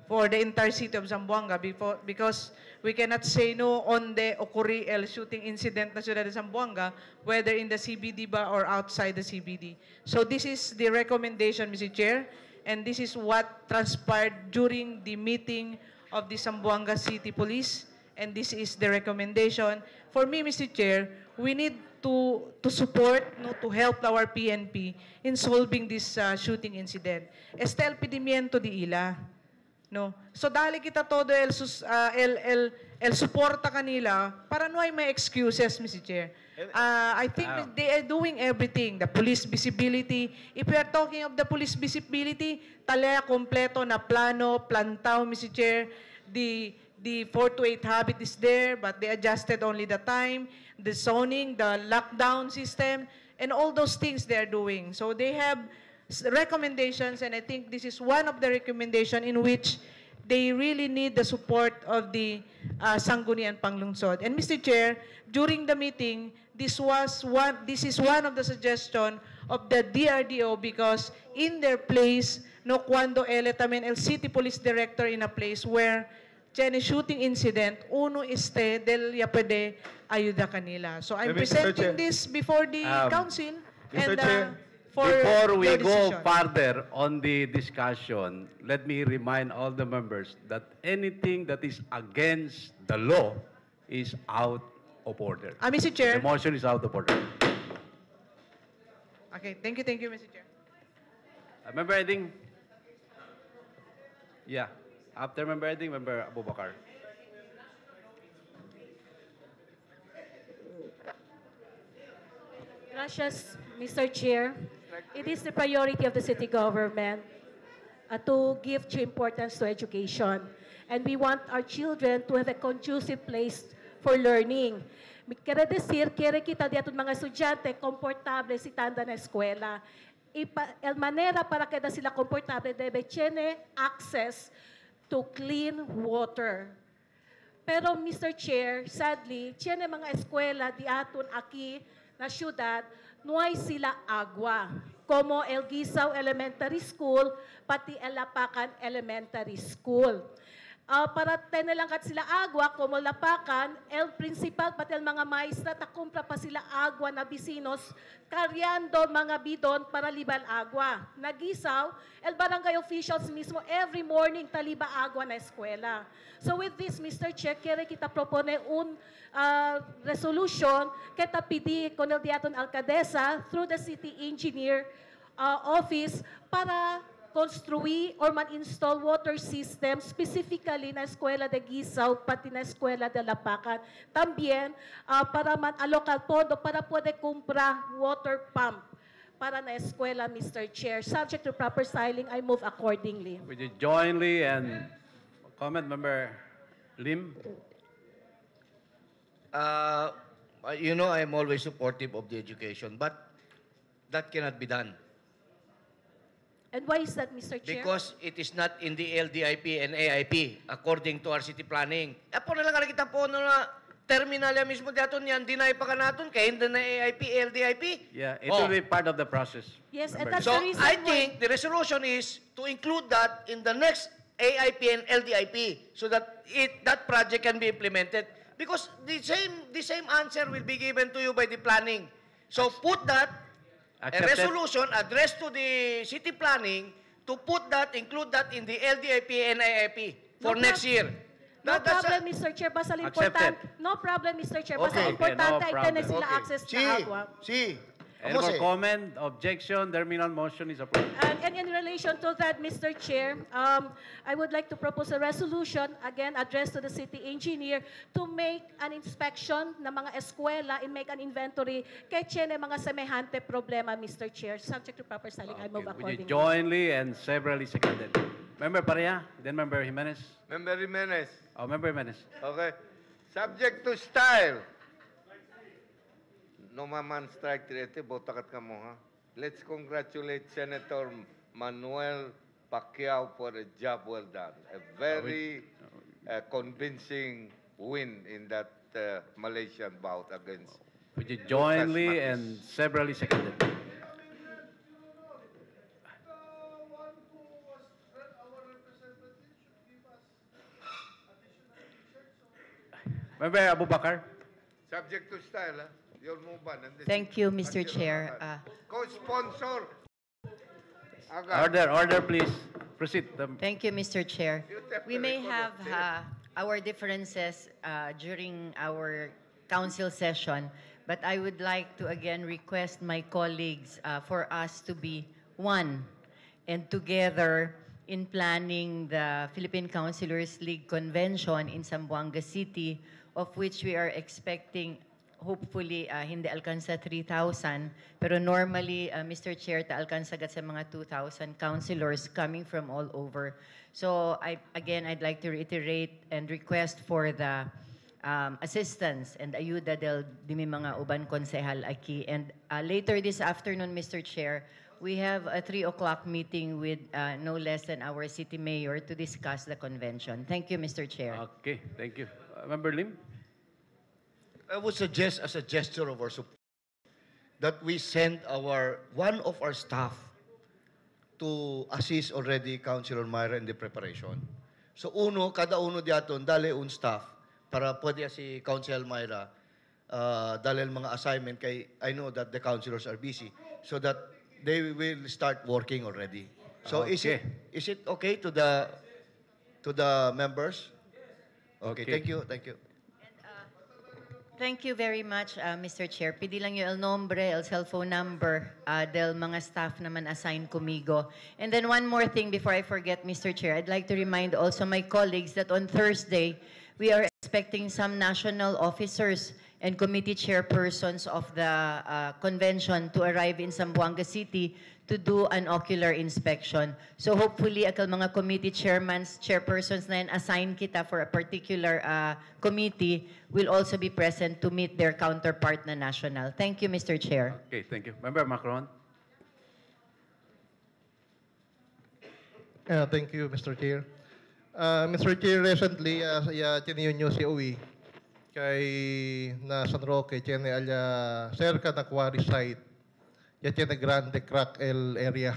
for the entire city of Zamboanga because we cannot say no onde ocurri el shooting incident na ciudad de Zamboanga, whether in the CBD ba or outside the CBD. So this is the recommendation, Mr. Chair, and this is what transpired during the meeting of the Zamboanga City Police, and this is the recommendation. For me, Mr. Chair, we need to support, to help our PNP in solving this shooting incident. Este el pedimiento de ila. No? So dali kita todo el suporta kanila para no ay may excuses, Mr. Chair. I think they are doing everything. The police visibility. If we are talking of the police visibility, talaya kompleto na plano, plantaw, Mr. Chair. The 4 to 8 habit is there, but they adjusted only the time, the zoning, the lockdown system, and all those things they are doing. So they have recommendations, and I think this is one of the recommendation in which they really need the support of the Sangguniang Panglungsod. And Mr. Chair, during the meeting, this is one of the suggestion of the DRDO because in their place, no cuando también el city police director in a place where any shooting incident, uno este del ya pwede ayuda kanila. So I'm presenting this before the council and for before we your go decision. further on the discussion, let me remind all the members that anything that is against the law is out of order. Mr. Chair. The motion is out of order. Okay, thank you, Mr. Chair. Member Eding? Yeah. After Member Eding, Member Abubakar. Gracias, Mr. Chair. It is the priority of the city government to give due importance to education. And we want our children to have a conducive place for learning. Quiere decir, quiere kita diaton mga estudyante komportable si tanda na eskwela. El manera para que sila komportable debe tiene access to clean water. Pero Mr. Chair, sadly, tiene mga eskwela diaton aquí na syudad, no hay sila agua. Como El Gisaw Elementary School, pati El Lapacan Elementary School. Para tenelangat sila agua, como Lapacan, el principal, pati el mga maestra, takumpra pa sila agua na bisinos, karyando mga bidon para libal agua. Nagisaw, el barangay officials mismo, every morning taliba agua na eskwela. So with this, Mr. Chair, kere kita propone un resolution kita pidi con el diaton alcaldesa through the city engineer office para construir or man-install water system specifically na eskwela de Gisaw pati na eskwela de Lapacan. También para man-alocal pondo para pwede kumpra water pump para na eskwela, Mr. Chair. Subject to proper styling, I move accordingly. Would you jointly and comment, Member Lim? You know, I'm always supportive of the education, but that cannot be done. And why is that, Mr. Chair? Because it is not in the LDIP and AIP, according to our city planning. Po na lang kita po na terminal ya mismo daton yan, deny pa ka natin, kaya hindi na AIP, LDIP. Yeah, it will be part of the process. Yes, and Member. that's the reason I think the resolution is to include that in the next AIP and LDIP so that that project can be implemented. Because the same answer will be given to you by the planning. So put that, a resolution addressed to the city planning to put that, include that in the LDIP and AIP for next year. No problem, Mr. Chair. Basta important. No problem, Mr. Chair. Basta importante ay tener sila access na agua. Any more comment, objection, terminal motion is approved. And in relation to that, Mr. Chair, I would like to propose a resolution, again, addressed to the city engineer, to make an inspection ng mga eskwela and make an inventory kay tiene mga semehante problema, Mr. Chair. Subject to proper styling, I move Would accordingly. you jointly and severally seconded? Member Pareja, then Member Jimenez. Member Jimenez. Oh, Member Jimenez. Okay. Subject to style. No man strike tirete, botakat ka mo ha. Let's congratulate Senator Manuel Pacquiao for a job well done. A very convincing win in that Malaysian bout against. Would you jointly and severally seconded? Member Abubakar. Subject to style, ha? Your move on. Thank you, Mr. Chair. Co-sponsor. Order, please. Proceed. Thank you, Mr. Chair. We may have our differences during our council session, but I would like to again request my colleagues for us to be one and together in planning the Philippine Councilors League Convention in Zamboanga City, of which we are expecting, hopefully, hindi alcanza 3,000. Pero normally, Mr. Chair, alcanza agad sa mga 2,000 councilors coming from all over. So, I'd like to reiterate and request for the assistance and ayuda di may mga uban konsehal aki. And later this afternoon, Mr. Chair, we have a 3 o'clock meeting with no less than our city mayor to discuss the convention. Thank you, Mr. Chair. Okay, thank you. Member Lim? I would suggest as a gesture of our support that we send one of our staff to assist already Councilor Myra in the preparation. So kada uno diaton, dali un staff para pwede si Councilor Myra dali mga assignment kay I know that the councilors are busy so that they will start working already. So Okay. is it okay to the members? Okay, Okay. thank you. Thank you very much, Mr. Chair. Pidi lang yung el nombre, el cellphone number del mga staff naman assign kumigo. And then one more thing before I forget, Mr. Chair, I'd like to remind also my colleagues that on Thursday, we are expecting some national officers and committee chairpersons of the convention to arrive in Zamboanga City to do an ocular inspection. So hopefully, akal mga committee chairpersons na yan, assign kita for a particular committee will also be present to meet their counterpart na national. Thank you, Mr. Chair. Okay, thank you. Member Macron? Thank you, Mr. Chair. Mr. Chair, recently, tiniyon nyo si Uwi kay na San Roque, tiene alya cerca na quarry site, ya tiene grande crack el area.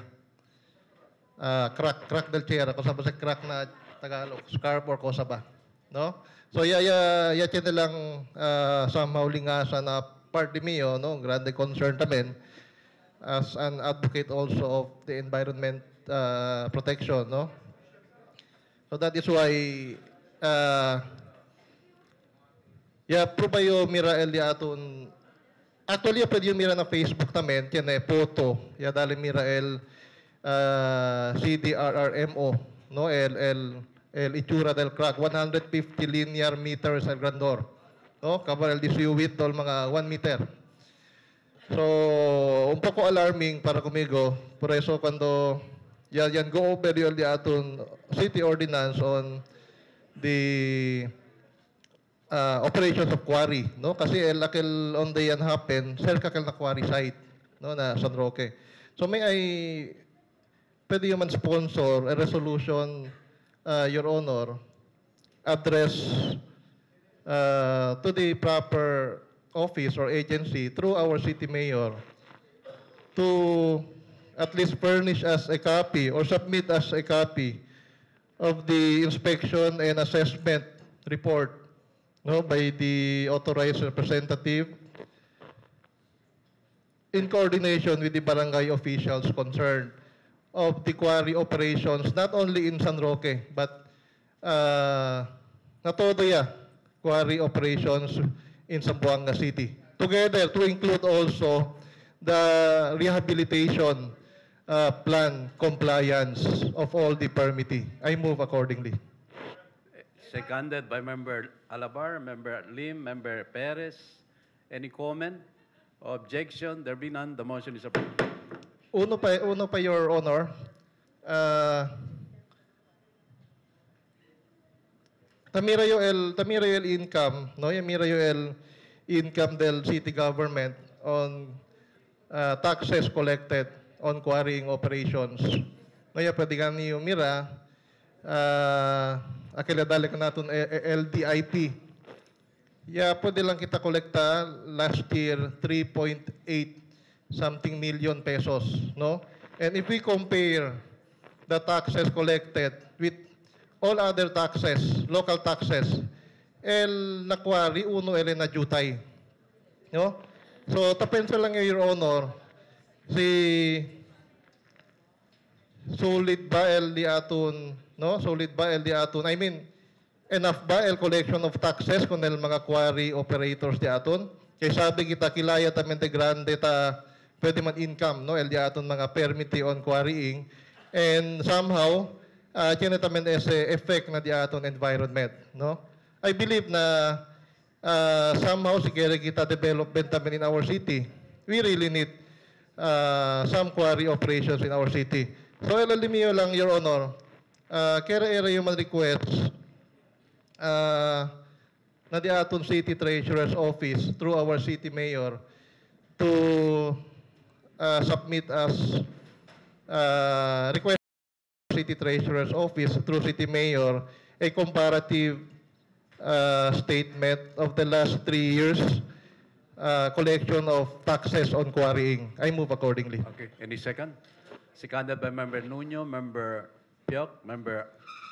Crack del Chair, ako sa crack na Tagalog, scarp or cosa ba, no? So ya tiene lang somehow lingasan na part de mio, no? Grande concern tamen as an advocate also of the environment protection, no? So that is why probayo mira el aton actually pwede yung mira na Facebook tamen tiene photo ya dali mira el CDRRMO, no? El itsura del crack 150 linear meters el grandor, no? Kabar el disuwit tol mga 1 meter. So un poco alarming para kumigo, por eso cuando yan go over yung aton city ordinance on the operations of quarry, no? Kasi akil on the yan happen, cerca kal na quarry site, no, na San Roque. So pwede yung man sponsor a resolution, Your Honor, address to the proper office or agency through our city mayor to at least furnish us a copy or submit us a copy of the inspection and assessment report, no, by the authorized representative in coordination with the barangay officials concerned of the quarry operations, not only in San Roque, but na todo quarry operations in Zamboanga City. Together, to include also the rehabilitation plan compliance of all the permittee. I move accordingly. Seconded by Member Alabar, Member Lim, Member Perez. Any comment? Objection? There be none. The motion is approved. Uno pa, Your Honor. Tamira yo el income, no? Mira yo el income del city government on taxes collected on quarrying operations. Ngayon, pwede nga niyo mira, akila dali ka natin LDIP. Pwede lang kita kolekta last year, 3.8 something million pesos, no? And if we compare the taxes collected with all other taxes, local taxes, el nakwari, uno el na jutay, no? So, tapensa lang yun, Your Honor, solid ba el di aton, no? Solid ba el di aton? I mean, enough ba el collection of taxes kung el mga quarry operators di aton? Kaya sabi kita, kilaya tamen de grande ta pwede man income, no? El di aton mga permit on quarrying. And somehow, tamen ese effect na di aton environment, no? I believe na somehow siguro kita development tamen in our city. We really need some quarry operations in our city. So elalimiyo lang, Your Honor, kaya era yung request na di aton city treasurer's office through our city mayor to submit as request city treasurer's office through city mayor a comparative statement of the last 3 years collection of taxes on quarrying. I move accordingly. Okay, any second? Seconded by Member Nuno, Member Piok, Member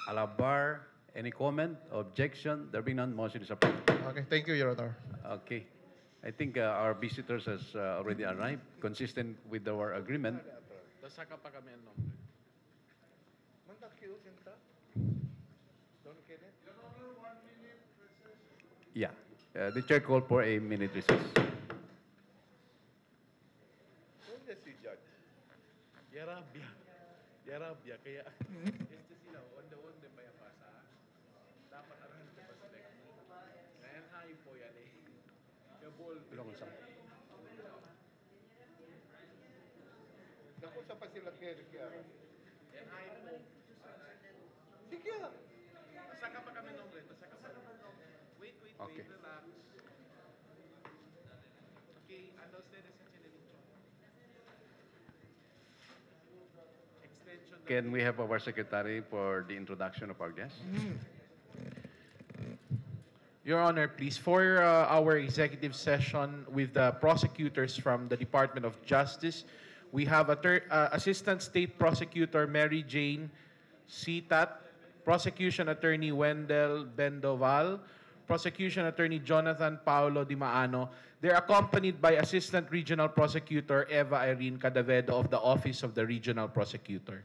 Alabar. Any comment, objection? There being none, motion is approved. Okay, thank you, Your Honor. Okay. I think our visitors has already arrived, consistent with our agreement. Dasaka pa kami ang nombre. Yeah. The chair called for a minute recess. Yarabya. Yarabya. Kaya, este sila, onda-onda ba yung pasa? Dapat arahan ka pa sila. Kaya hayo po yan eh. Kabol. Naku, sa pa sila kaya. Yan hayo po. Sige. Tasaka pa kami nombre. Tasaka pa. Wait, Okay. relax. Okay, anda ustedes en Chinelicho. Extension. Can we have our secretary for the introduction of our guest? Your Honor, please, for our executive session with the prosecutors from the Department of Justice, we have Assistant State Prosecutor Mary Jane Sitat, Prosecution Attorney Wendell Bendoval, Prosecution Attorney Jonathan Paulo Di Maano. They're accompanied by Assistant Regional Prosecutor Eva Irene Cadavedo of the Office of the Regional Prosecutor.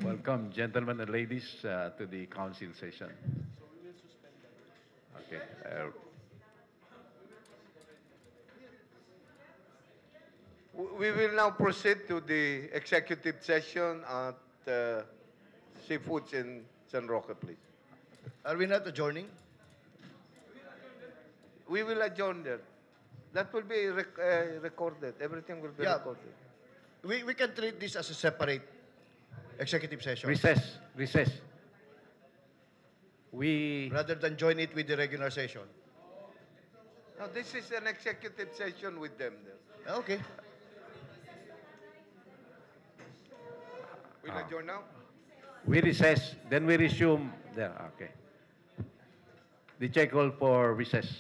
Welcome, gentlemen and ladies, to the council session. Okay. We will now proceed to the executive session at Seafoods in San Roque, please. Are we not adjourning? We will adjourn there. That will be recorded. Everything will be Yeah. recorded. We can treat this as a separate executive session. Recess. We... Rather than join it with the regular session. No, this is an executive session with them. Okay. We'll adjourn now. We recess, then we resume there. Okay. The chair call for recess.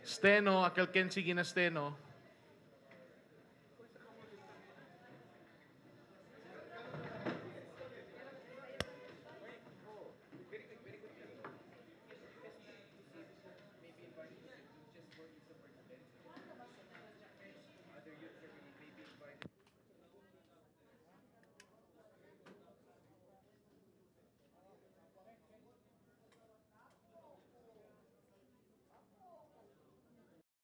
Steno, aquel Ken sige na steno.